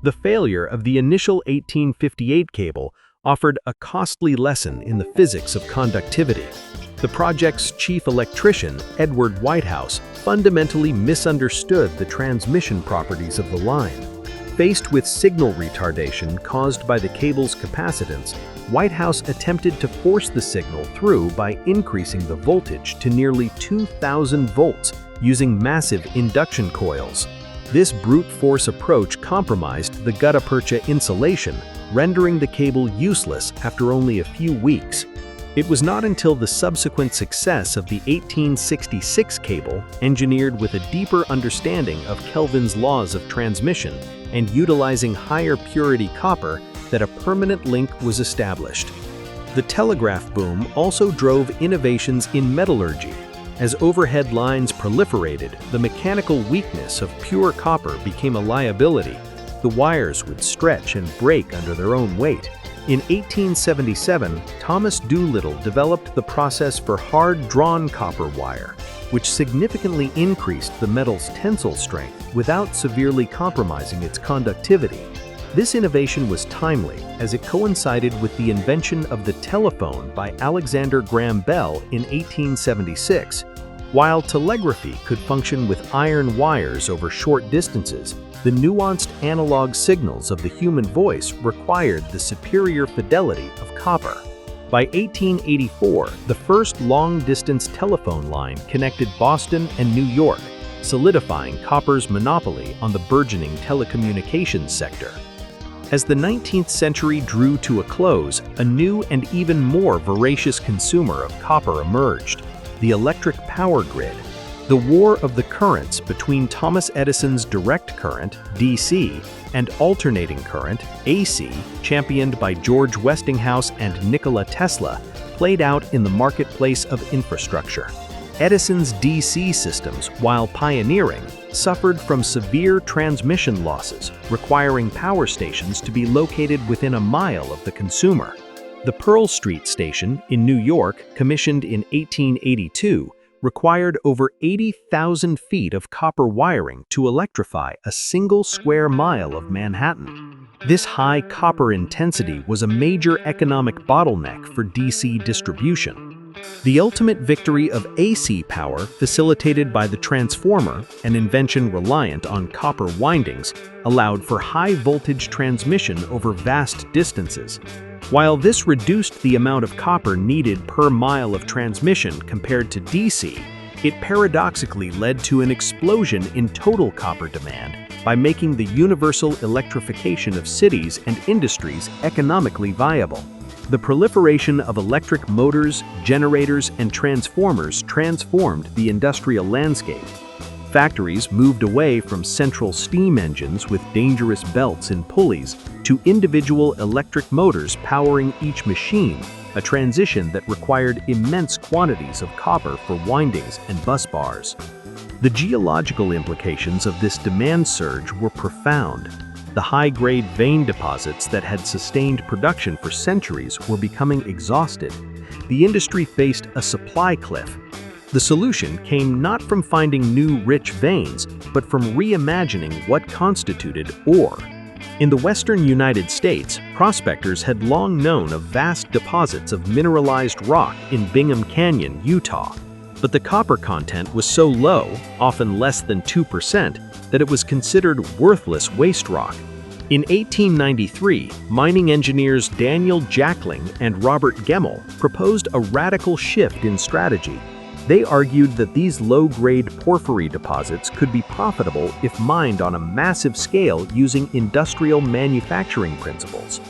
The failure of the initial 1858 cable offered a costly lesson in the physics of conductivity. The project's chief electrician, Edward Whitehouse, fundamentally misunderstood the transmission properties of the line. Faced with signal retardation caused by the cable's capacitance, Whitehouse attempted to force the signal through by increasing the voltage to nearly 2,000 volts using massive induction coils. This brute force approach compromised the gutta percha insulation, rendering the cable useless after only a few weeks. It was not until the subsequent success of the 1866 cable, engineered with a deeper understanding of Kelvin's laws of transmission and utilizing higher purity copper, that a permanent link was established. The telegraph boom also drove innovations in metallurgy. As overhead lines proliferated, the mechanical weakness of pure copper became a liability. The wires would stretch and break under their own weight. In 1877, Thomas Doolittle developed the process for hard-drawn copper wire, which significantly increased the metal's tensile strength without severely compromising its conductivity. This innovation was timely, as it coincided with the invention of the telephone by Alexander Graham Bell in 1876. While telegraphy could function with iron wires over short distances, the nuanced analog signals of the human voice required the superior fidelity of copper. By 1884, the first long-distance telephone line connected Boston and New York, solidifying copper's monopoly on the burgeoning telecommunications sector. As the 19th century drew to a close, a new and even more voracious consumer of copper emerged: the electric power grid. The war of the currents between Thomas Edison's direct current, DC, and alternating current, AC, championed by George Westinghouse and Nikola Tesla, played out in the marketplace of infrastructure. Edison's DC systems, while pioneering, suffered from severe transmission losses, requiring power stations to be located within a mile of the consumer. The Pearl Street Station in New York, commissioned in 1882, required over 80,000 feet of copper wiring to electrify a single square mile of Manhattan. This high copper intensity was a major economic bottleneck for DC distribution. The ultimate victory of AC power, facilitated by the transformer, an invention reliant on copper windings, allowed for high-voltage transmission over vast distances. While this reduced the amount of copper needed per mile of transmission compared to DC, it paradoxically led to an explosion in total copper demand by making the universal electrification of cities and industries economically viable. The proliferation of electric motors, generators, and transformers transformed the industrial landscape. Factories moved away from central steam engines with dangerous belts and pulleys to individual electric motors powering each machine, a transition that required immense quantities of copper for windings and bus bars. The geological implications of this demand surge were profound. The high-grade vein deposits that had sustained production for centuries were becoming exhausted. The industry faced a supply cliff. The solution came not from finding new rich veins, but from reimagining what constituted ore. In the western United States, prospectors had long known of vast deposits of mineralized rock in Bingham Canyon, Utah. But the copper content was so low, often less than 2%, that it was considered worthless waste rock. In 1893, mining engineers Daniel Jackling and Robert Gemmell proposed a radical shift in strategy. They argued that these low-grade porphyry deposits could be profitable if mined on a massive scale using industrial manufacturing principles.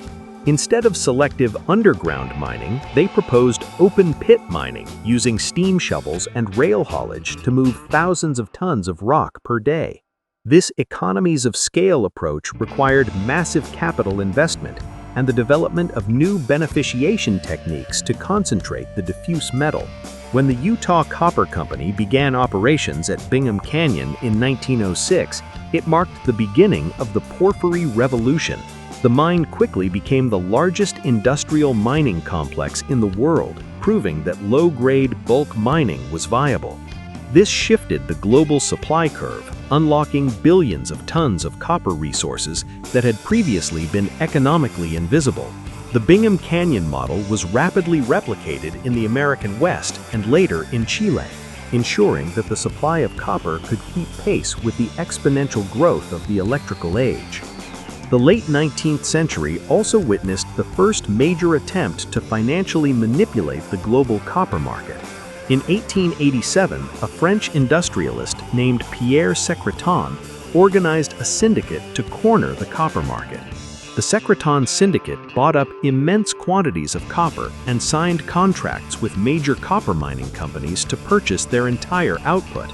Instead of selective underground mining, they proposed open-pit mining using steam shovels and rail haulage to move thousands of tons of rock per day. This economies of scale approach required massive capital investment and the development of new beneficiation techniques to concentrate the diffuse metal. When the Utah Copper Company began operations at Bingham Canyon in 1906, it marked the beginning of the Porphyry Revolution. The mine quickly became the largest industrial mining complex in the world, proving that low-grade bulk mining was viable. This shifted the global supply curve, unlocking billions of tons of copper resources that had previously been economically invisible. The Bingham Canyon model was rapidly replicated in the American West and later in Chile, ensuring that the supply of copper could keep pace with the exponential growth of the electrical age. The late 19th century also witnessed the first major attempt to financially manipulate the global copper market. In 1887, a French industrialist named Pierre Secretan organized a syndicate to corner the copper market. The Secretan Syndicate bought up immense quantities of copper and signed contracts with major copper mining companies to purchase their entire output,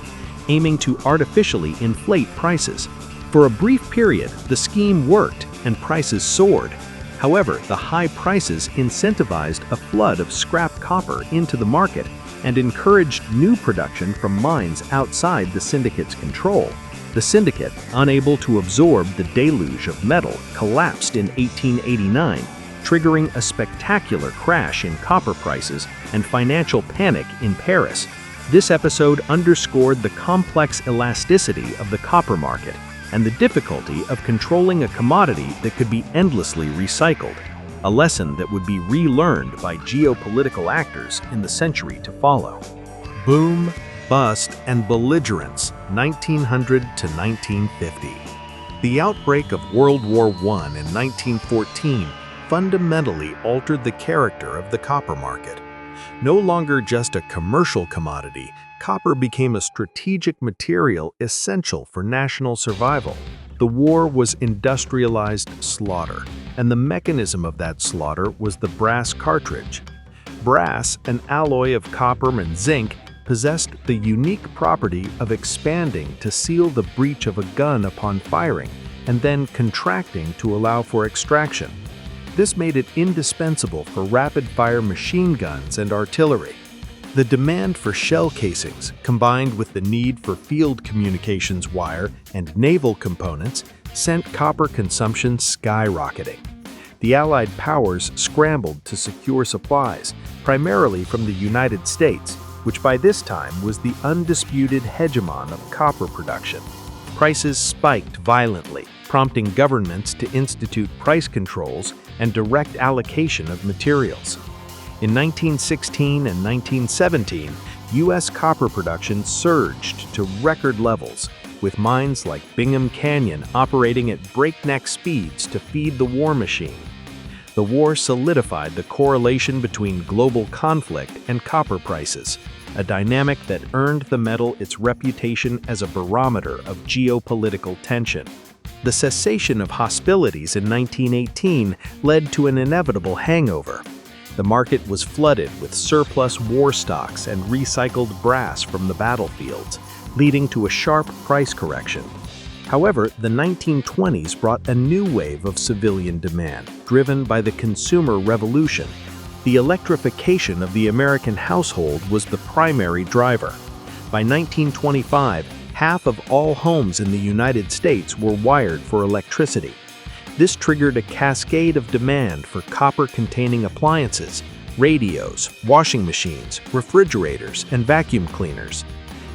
aiming to artificially inflate prices. For a brief period, the scheme worked and prices soared. However, the high prices incentivized a flood of scrap copper into the market and encouraged new production from mines outside the syndicate's control. The syndicate, unable to absorb the deluge of metal, collapsed in 1889, triggering a spectacular crash in copper prices and financial panic in Paris. This episode underscored the complex elasticity of the copper market and the difficulty of controlling a commodity that could be endlessly recycled, a lesson that would be relearned by geopolitical actors in the century to follow. Boom, bust, and belligerence, 1900 to 1950. The outbreak of World War I in 1914 fundamentally altered the character of the copper market. No longer just a commercial commodity, copper became a strategic material essential for national survival. The war was industrialized slaughter, and the mechanism of that slaughter was the brass cartridge. Brass, an alloy of copper and zinc, possessed the unique property of expanding to seal the breech of a gun upon firing, and then contracting to allow for extraction. This made it indispensable for rapid-fire machine guns and artillery. The demand for shell casings, combined with the need for field communications wire and naval components, sent copper consumption skyrocketing. The Allied powers scrambled to secure supplies, primarily from the United States, which by this time was the undisputed hegemon of copper production. Prices spiked violently, prompting governments to institute price controls and direct allocation of materials. In 1916 and 1917, U.S. copper production surged to record levels, with mines like Bingham Canyon operating at breakneck speeds to feed the war machine. The war solidified the correlation between global conflict and copper prices, a dynamic that earned the metal its reputation as a barometer of geopolitical tension. The cessation of hostilities in 1918 led to an inevitable hangover. The market was flooded with surplus war stocks and recycled brass from the battlefields, leading to a sharp price correction. However, the 1920s brought a new wave of civilian demand, driven by the consumer revolution. The electrification of the American household was the primary driver. By 1925, half of all homes in the United States were wired for electricity. This triggered a cascade of demand for copper-containing appliances, radios, washing machines, refrigerators, and vacuum cleaners.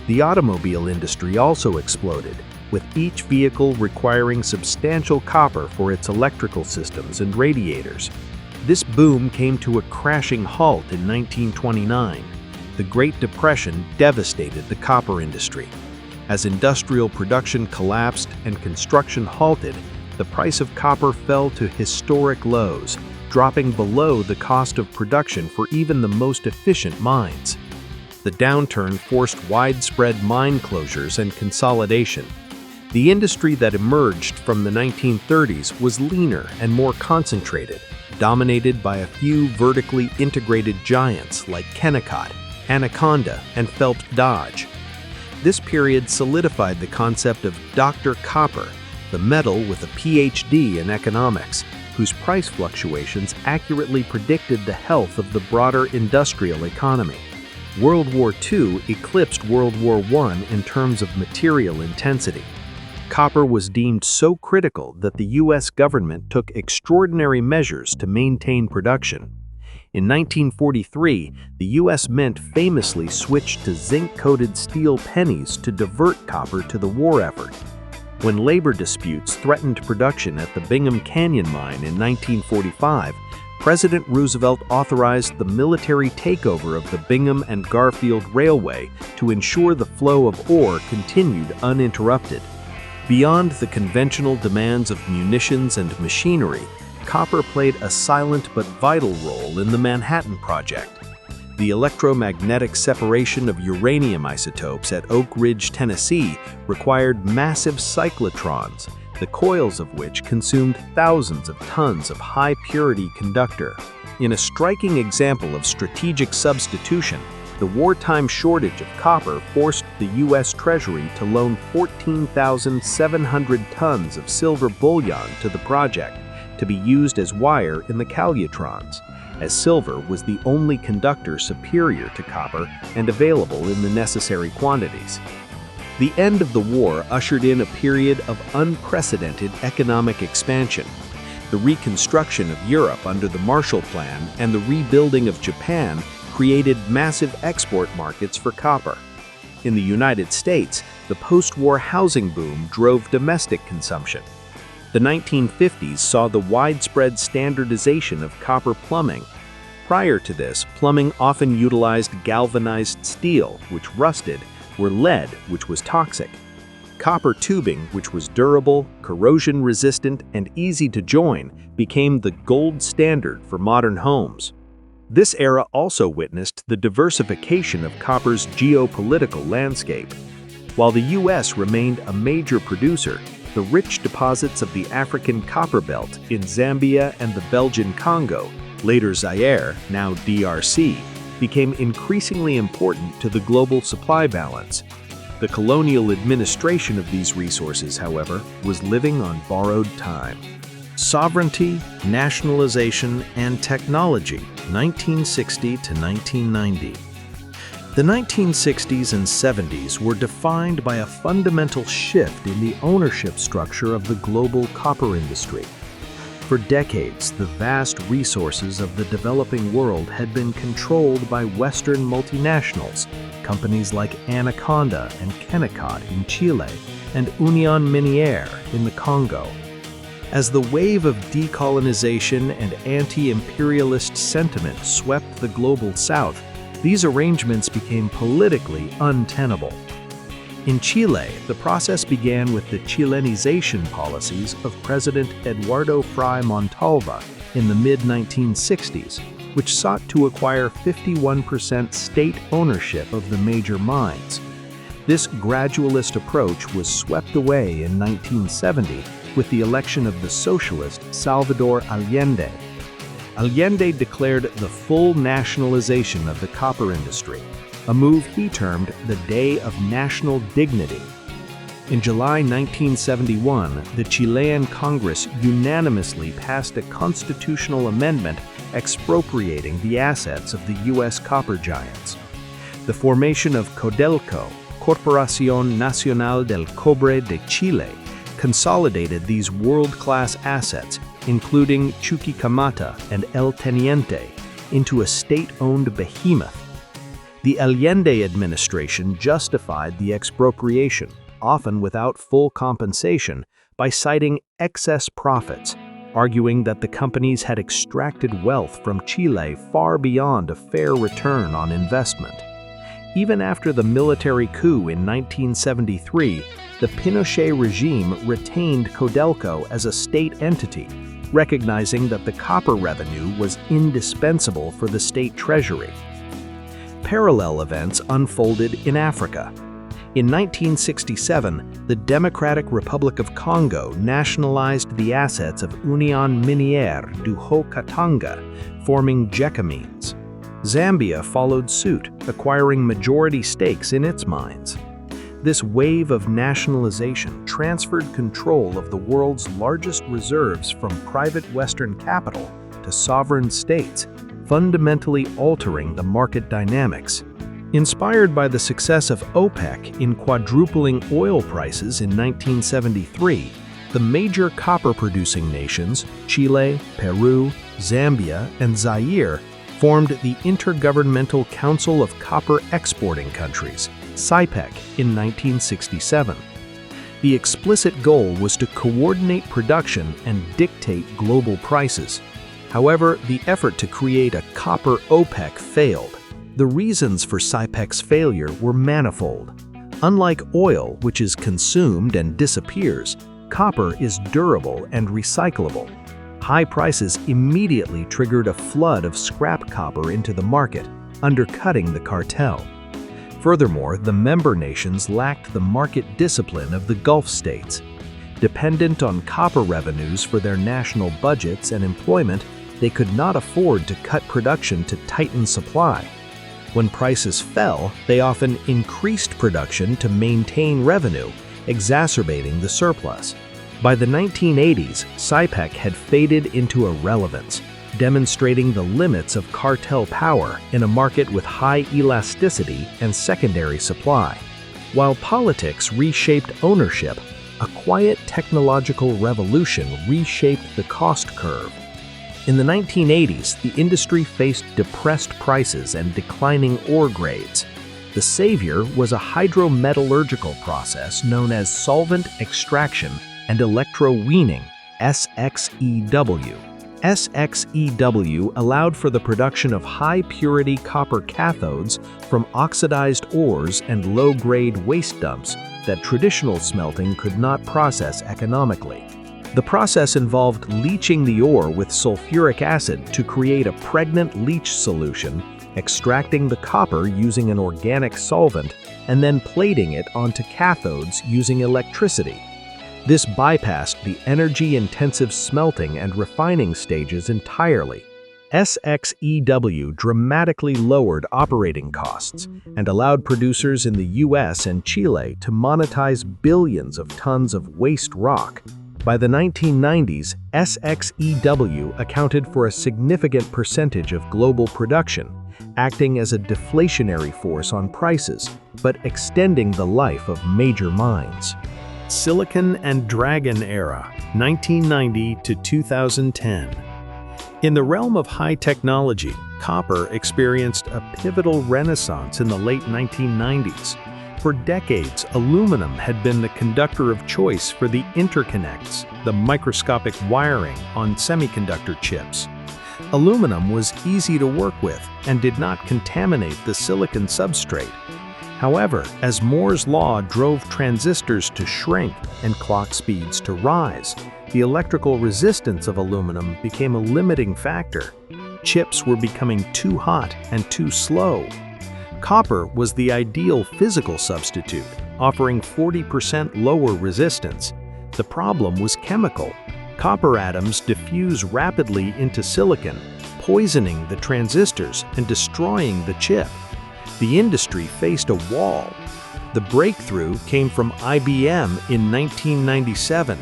The automobile industry also exploded, with each vehicle requiring substantial copper for its electrical systems and radiators. This boom came to a crashing halt in 1929. The Great Depression devastated the copper industry. As industrial production collapsed and construction halted, the price of copper fell to historic lows, dropping below the cost of production for even the most efficient mines. The downturn forced widespread mine closures and consolidation. The industry that emerged from the 1930s was leaner and more concentrated, dominated by a few vertically integrated giants like Kennecott, Anaconda, and Phelps Dodge. This period solidified the concept of Dr. Copper, the metal with a PhD in economics, whose price fluctuations accurately predicted the health of the broader industrial economy. World War II eclipsed World War I in terms of material intensity. Copper was deemed so critical that the U.S. government took extraordinary measures to maintain production. In 1943, the U.S. Mint famously switched to zinc-coated steel pennies to divert copper to the war effort. When labor disputes threatened production at the Bingham Canyon mine in 1945, President Roosevelt authorized the military takeover of the Bingham and Garfield Railway to ensure the flow of ore continued uninterrupted. Beyond the conventional demands of munitions and machinery, copper played a silent but vital role in the Manhattan Project. The electromagnetic separation of uranium isotopes at Oak Ridge, Tennessee, required massive cyclotrons, the coils of which consumed thousands of tons of high-purity conductor. In a striking example of strategic substitution, the wartime shortage of copper forced the U.S. Treasury to loan 14,700 tons of silver bullion to the project to be used as wire in the calutrons, as silver was the only conductor superior to copper and available in the necessary quantities. The end of the war ushered in a period of unprecedented economic expansion. The reconstruction of Europe under the Marshall Plan and the rebuilding of Japan created massive export markets for copper. In the United States, the post-war housing boom drove domestic consumption. The 1950s saw the widespread standardization of copper plumbing. Prior to this, plumbing often utilized galvanized steel, which rusted, or lead, which was toxic. Copper tubing, which was durable, corrosion-resistant, and easy to join, became the gold standard for modern homes. This era also witnessed the diversification of copper's geopolitical landscape. While the U.S. remained a major producer, the rich deposits of the African copper belt in Zambia and the Belgian Congo, later Zaire, now DRC, became increasingly important to the global supply balance. The colonial administration of these resources, however, was living on borrowed time. Sovereignty, Nationalization, and Technology, 1960 to 1990. The 1960s and 70s were defined by a fundamental shift in the ownership structure of the global copper industry. For decades, the vast resources of the developing world had been controlled by Western multinationals, companies like Anaconda and Kennecott in Chile and Union Minière in the Congo. As the wave of decolonization and anti-imperialist sentiment swept the global south, these arrangements became politically untenable. In Chile, the process began with the Chilenization policies of President Eduardo Frei Montalva in the mid-1960s, which sought to acquire 51% state ownership of the major mines. This gradualist approach was swept away in 1970 with the election of the socialist Salvador Allende. Allende declared the full nationalization of the copper industry, a move he termed the Day of National Dignity. In July 1971, the Chilean Congress unanimously passed a constitutional amendment expropriating the assets of the U.S. copper giants. The formation of Codelco, Corporación Nacional del Cobre de Chile, consolidated these world-class assets, including Chuquicamata and El Teniente, into a state-owned behemoth. The Allende administration justified the expropriation, often without full compensation, by citing excess profits, arguing that the companies had extracted wealth from Chile far beyond a fair return on investment. Even after the military coup in 1973, the Pinochet regime retained Codelco as a state entity, recognizing that the copper revenue was indispensable for the state treasury. Parallel events unfolded in Africa. In 1967, the Democratic Republic of Congo nationalized the assets of Union Minière du Haut-Katanga, forming Gécamines. Zambia followed suit, acquiring majority stakes in its mines. This wave of nationalization transferred control of the world's largest reserves from private Western capital to sovereign states, fundamentally altering the market dynamics. Inspired by the success of OPEC in quadrupling oil prices in 1973, the major copper-producing nations, Chile, Peru, Zambia, and Zaire, formed the Intergovernmental Council of Copper Exporting Countries, CIPEC, in 1967. The explicit goal was to coordinate production and dictate global prices. However, the effort to create a copper OPEC failed. The reasons for CIPEC's failure were manifold. Unlike oil, which is consumed and disappears, copper is durable and recyclable. High prices immediately triggered a flood of scrap copper into the market, undercutting the cartel. Furthermore, the member nations lacked the market discipline of the Gulf states. Dependent on copper revenues for their national budgets and employment, they could not afford to cut production to tighten supply. When prices fell, they often increased production to maintain revenue, exacerbating the surplus. By the 1980s, SIPEC had faded into irrelevance, demonstrating the limits of cartel power in a market with high elasticity and secondary supply. While politics reshaped ownership, a quiet technological revolution reshaped the cost curve. In the 1980s, the industry faced depressed prices and declining ore grades. The savior was a hydrometallurgical process known as solvent extraction and electroweaning, SXEW. SXEW allowed for the production of high-purity copper cathodes from oxidized ores and low-grade waste dumps that traditional smelting could not process economically. The process involved leaching the ore with sulfuric acid to create a pregnant leach solution, extracting the copper using an organic solvent, and then plating it onto cathodes using electricity. This bypassed the energy-intensive smelting and refining stages entirely. SXEW dramatically lowered operating costs and allowed producers in the US and Chile to monetize billions of tons of waste rock. By the 1990s, SXEW accounted for a significant percentage of global production, acting as a deflationary force on prices, but extending the life of major mines. Silicon and Dragon Era, 1990 to 2010. In the realm of high technology, copper experienced a pivotal renaissance in the late 1990s. For decades, aluminum had been the conductor of choice for the interconnects, the microscopic wiring on semiconductor chips. Aluminum was easy to work with and did not contaminate the silicon substrate. However, as Moore's law drove transistors to shrink and clock speeds to rise, the electrical resistance of aluminum became a limiting factor. Chips were becoming too hot and too slow. Copper was the ideal physical substitute, offering 40% lower resistance. The problem was chemical. Copper atoms diffuse rapidly into silicon, poisoning the transistors and destroying the chip. The industry faced a wall. The breakthrough came from IBM in 1997.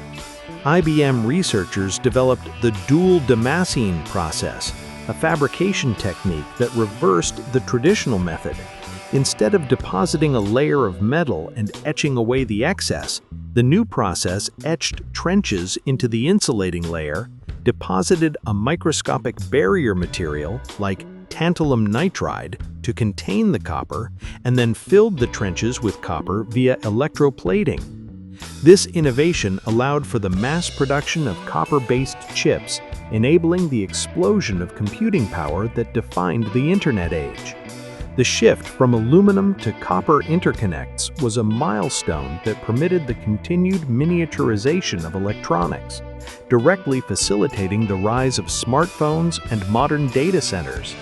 IBM researchers developed the dual Damascene process, a fabrication technique that reversed the traditional method. Instead of depositing a layer of metal and etching away the excess, the new process etched trenches into the insulating layer, deposited a microscopic barrier material like tantalum nitride to contain the copper, and then filled the trenches with copper via electroplating. This innovation allowed for the mass production of copper-based chips, enabling the explosion of computing power that defined the Internet age. The shift from aluminum to copper interconnects was a milestone that permitted the continued miniaturization of electronics, directly facilitating the rise of smartphones and modern data centers.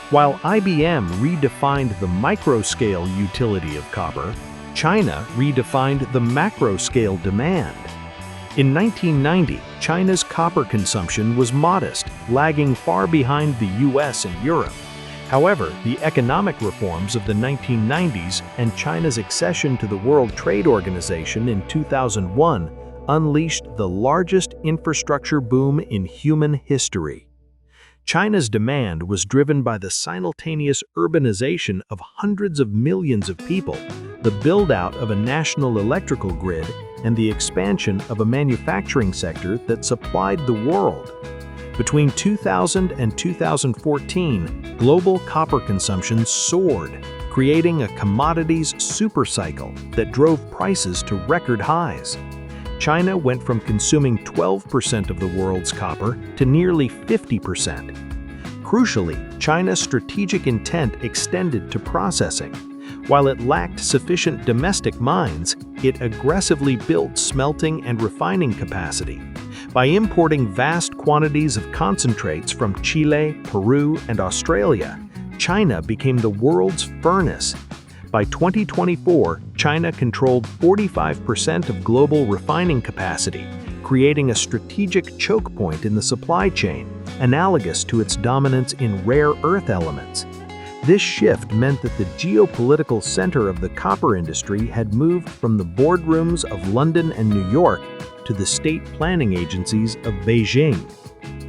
While IBM redefined the microscale utility of copper, China redefined the macroscale demand. In 1990, China's copper consumption was modest, lagging far behind the US and Europe. However, the economic reforms of the 1990s and China's accession to the World Trade Organization in 2001 unleashed the largest infrastructure boom in human history. China's demand was driven by the simultaneous urbanization of hundreds of millions of people, the build-out of a national electrical grid, and the expansion of a manufacturing sector that supplied the world. Between 2000 and 2014, global copper consumption soared, creating a commodities supercycle that drove prices to record highs. China went from consuming 12% of the world's copper to nearly 50%. Crucially, China's strategic intent extended to processing. While it lacked sufficient domestic mines, it aggressively built smelting and refining capacity. By importing vast quantities of concentrates from Chile, Peru, and Australia, China became the world's furnace. By 2024, China controlled 45% of global refining capacity, creating a strategic choke point in the supply chain, analogous to its dominance in rare earth elements. This shift meant that the geopolitical center of the copper industry had moved from the boardrooms of London and New York to the state planning agencies of Beijing.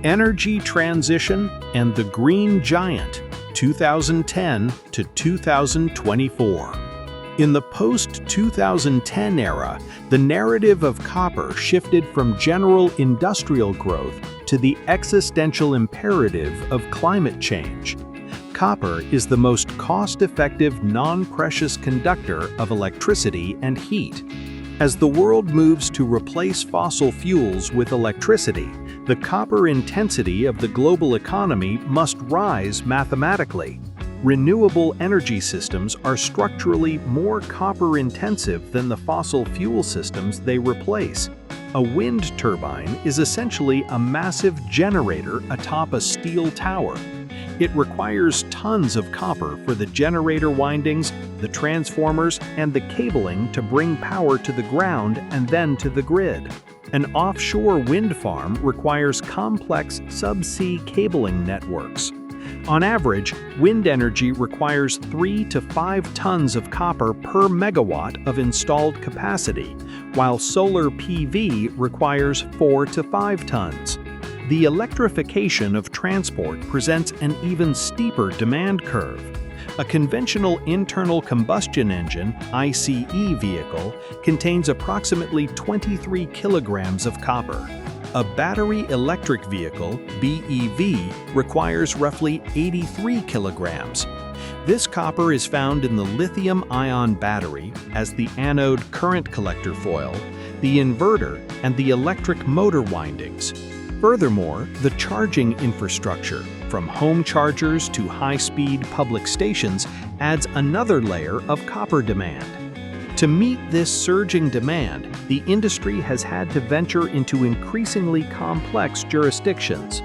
Energy Transition and the Green Giant, 2010 to 2024. In the post-2010 era, the narrative of copper shifted from general industrial growth to the existential imperative of climate change. Copper is the most cost-effective non-precious conductor of electricity and heat. As the world moves to replace fossil fuels with electricity, the copper intensity of the global economy must rise mathematically. Renewable energy systems are structurally more copper-intensive than the fossil fuel systems they replace. A wind turbine is essentially a massive generator atop a steel tower. It requires tons of copper for the generator windings, the transformers, and the cabling to bring power to the ground and then to the grid. An offshore wind farm requires complex subsea cabling networks. On average, wind energy requires 3 to 5 tons of copper per megawatt of installed capacity, while solar PV requires 4 to 5 tons. The electrification of transport presents an even steeper demand curve. A conventional internal combustion engine (ICE) vehicle contains approximately 23 kilograms of copper. A battery electric vehicle (BEV) requires roughly 83 kilograms. This copper is found in the lithium-ion battery as the anode current collector foil, the inverter, and the electric motor windings. Furthermore, the charging infrastructure, from home chargers to high-speed public stations, adds another layer of copper demand. To meet this surging demand, the industry has had to venture into increasingly complex jurisdictions.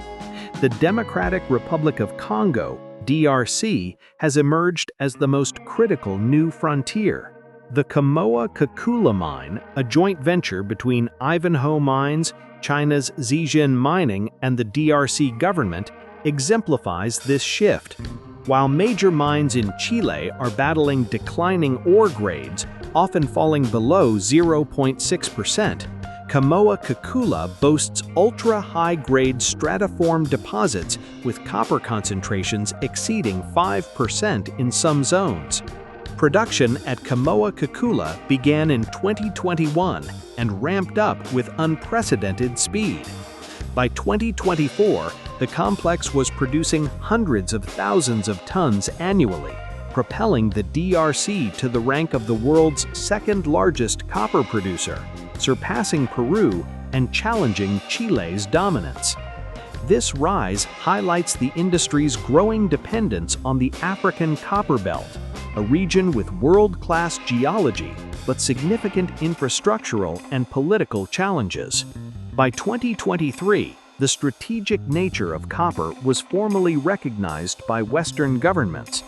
The Democratic Republic of Congo, DRC, has emerged as the most critical new frontier. The Kamoa-Kakula mine, a joint venture between Ivanhoe Mines, China's Zijin Mining, and the DRC government, exemplifies this shift. While major mines in Chile are battling declining ore grades, often falling below 0.6%, Kamoa-Kakula boasts ultra-high-grade stratiform deposits with copper concentrations exceeding 5% in some zones. Production at Kamoa-Kakula began in 2021 and ramped up with unprecedented speed. By 2024, the complex was producing hundreds of thousands of tons annually, propelling the DRC to the rank of the world's second-largest copper producer, surpassing Peru and challenging Chile's dominance. This rise highlights the industry's growing dependence on the African Copper Belt, a region with world-class geology but significant infrastructural and political challenges. By 2023, the strategic nature of copper was formally recognized by Western governments.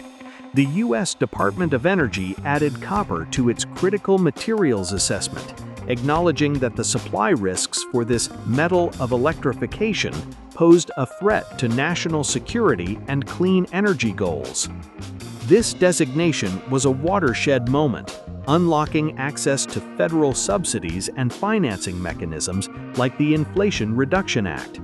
The U.S. Department of Energy added copper to its critical materials assessment, acknowledging that the supply risks for this metal of electrification posed a threat to national security and clean energy goals. This designation was a watershed moment, unlocking access to federal subsidies and financing mechanisms like the Inflation Reduction Act.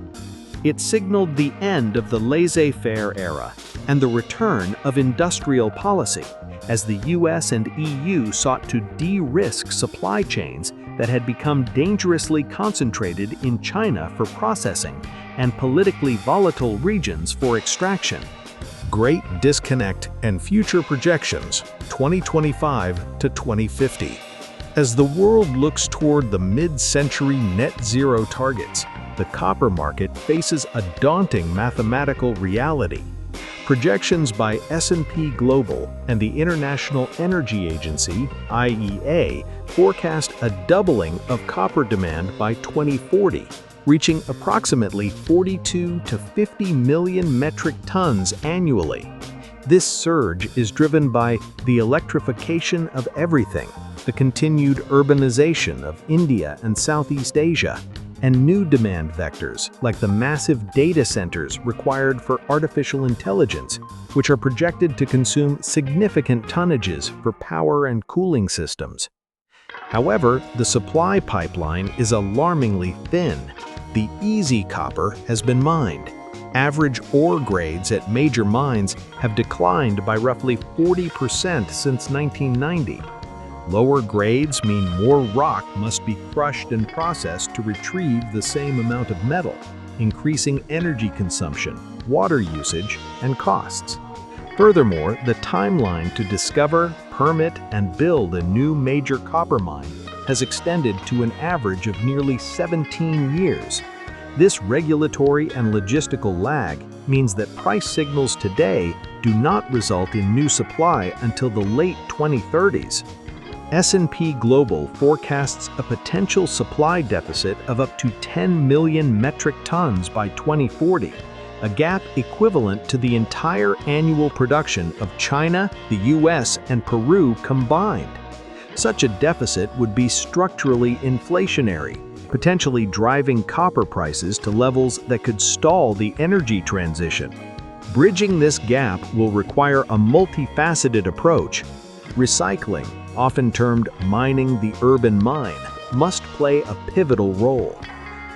It signaled the end of the laissez-faire era and the return of industrial policy, as the US and EU sought to de-risk supply chains that had become dangerously concentrated in China for processing and politically volatile regions for extraction. Great Disconnect and Future Projections, 2025 to 2050. As the world looks toward the mid-century net zero targets, the copper market faces a daunting mathematical reality. Projections by S&P Global and the International Energy Agency, IEA, forecast a doubling of copper demand by 2040, reaching approximately 42 to 50 million metric tons annually. This surge is driven by the electrification of everything, the continued urbanization of India and Southeast Asia, and new demand vectors like the massive data centers required for artificial intelligence, which are projected to consume significant tonnages for power and cooling systems. However, the supply pipeline is alarmingly thin. The easy copper has been mined. Average ore grades at major mines have declined by roughly 40% since 1990. Lower grades mean more rock must be crushed and processed to retrieve the same amount of metal, increasing energy consumption, water usage, and costs. Furthermore, the timeline to discover, permit, and build a new major copper mine has extended to an average of nearly 17 years. This regulatory and logistical lag means that price signals today do not result in new supply until the late 2030s. S&P Global forecasts a potential supply deficit of up to 10 million metric tons by 2040, a gap equivalent to the entire annual production of China, the US, and Peru combined. Such a deficit would be structurally inflationary, potentially driving copper prices to levels that could stall the energy transition. Bridging this gap will require a multifaceted approach. Recycling, often termed mining the urban mine, must play a pivotal role.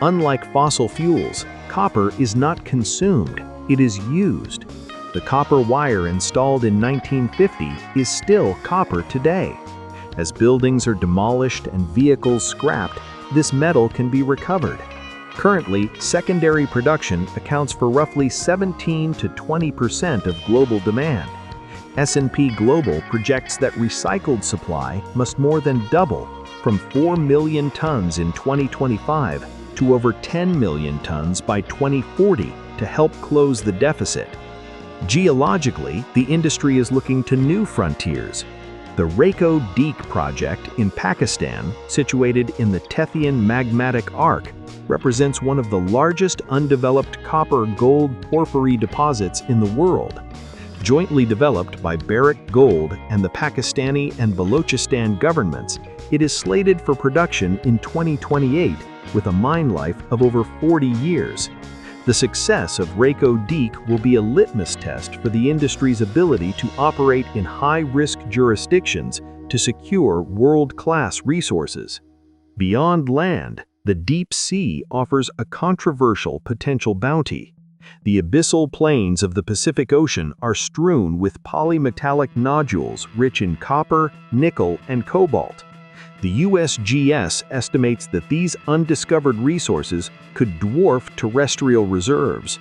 Unlike fossil fuels, copper is not consumed, it is used. The copper wire installed in 1950 is still copper today. As buildings are demolished and vehicles scrapped, this metal can be recovered. Currently, secondary production accounts for roughly 17 to 20% of global demand. S&P Global projects that recycled supply must more than double from 4 million tons in 2025 to over 10 million tons by 2040 to help close the deficit. Geologically, the industry is looking to new frontiers. The Reko Diq project in Pakistan, situated in the Tethyan Magmatic Arc, represents one of the largest undeveloped copper-gold porphyry deposits in the world. Jointly developed by Barrick Gold and the Pakistani and Balochistan governments, it is slated for production in 2028 with a mine life of over 40 years. The success of Reko Diq will be a litmus test for the industry's ability to operate in high-risk jurisdictions to secure world-class resources. Beyond land, the deep sea offers a controversial potential bounty. The abyssal plains of the Pacific Ocean are strewn with polymetallic nodules rich in copper, nickel, and cobalt. The USGS estimates that these undiscovered resources could dwarf terrestrial reserves.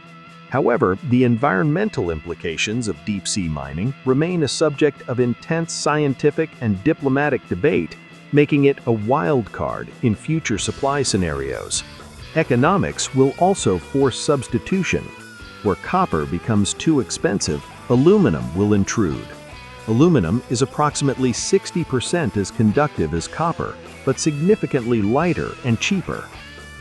However, the environmental implications of deep-sea mining remain a subject of intense scientific and diplomatic debate, making it a wild card in future supply scenarios. Economics will also force substitution. Where copper becomes too expensive, aluminum will intrude. Aluminum is approximately 60% as conductive as copper, but significantly lighter and cheaper.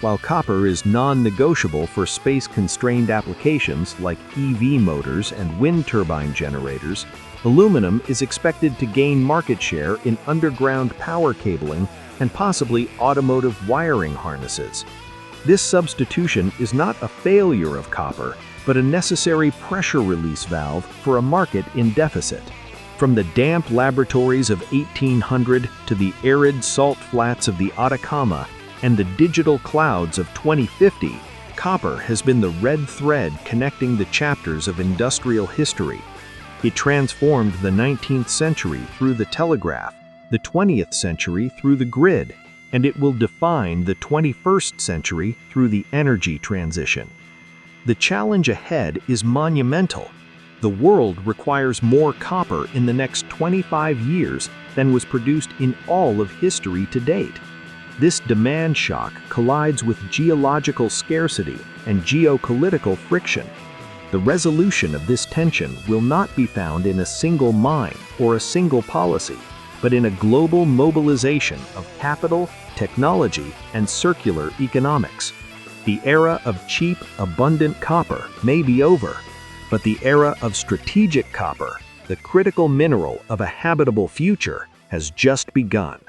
While copper is non-negotiable for space-constrained applications like EV motors and wind turbine generators, aluminum is expected to gain market share in underground power cabling and possibly automotive wiring harnesses. This substitution is not a failure of copper, but a necessary pressure release valve for a market in deficit. From the damp laboratories of 1800 to the arid salt flats of the Atacama and the digital clouds of 2050, copper has been the red thread connecting the chapters of industrial history. It transformed the 19th century through the telegraph, the 20th century through the grid, and it will define the 21st century through the energy transition. The challenge ahead is monumental. The world requires more copper in the next 25 years than was produced in all of history to date. This demand shock collides with geological scarcity and geopolitical friction. The resolution of this tension will not be found in a single mine or a single policy, but in a global mobilization of capital, technology, and circular economics. The era of cheap, abundant copper may be over, But the era of strategic copper, the critical mineral of a habitable future, has just begun.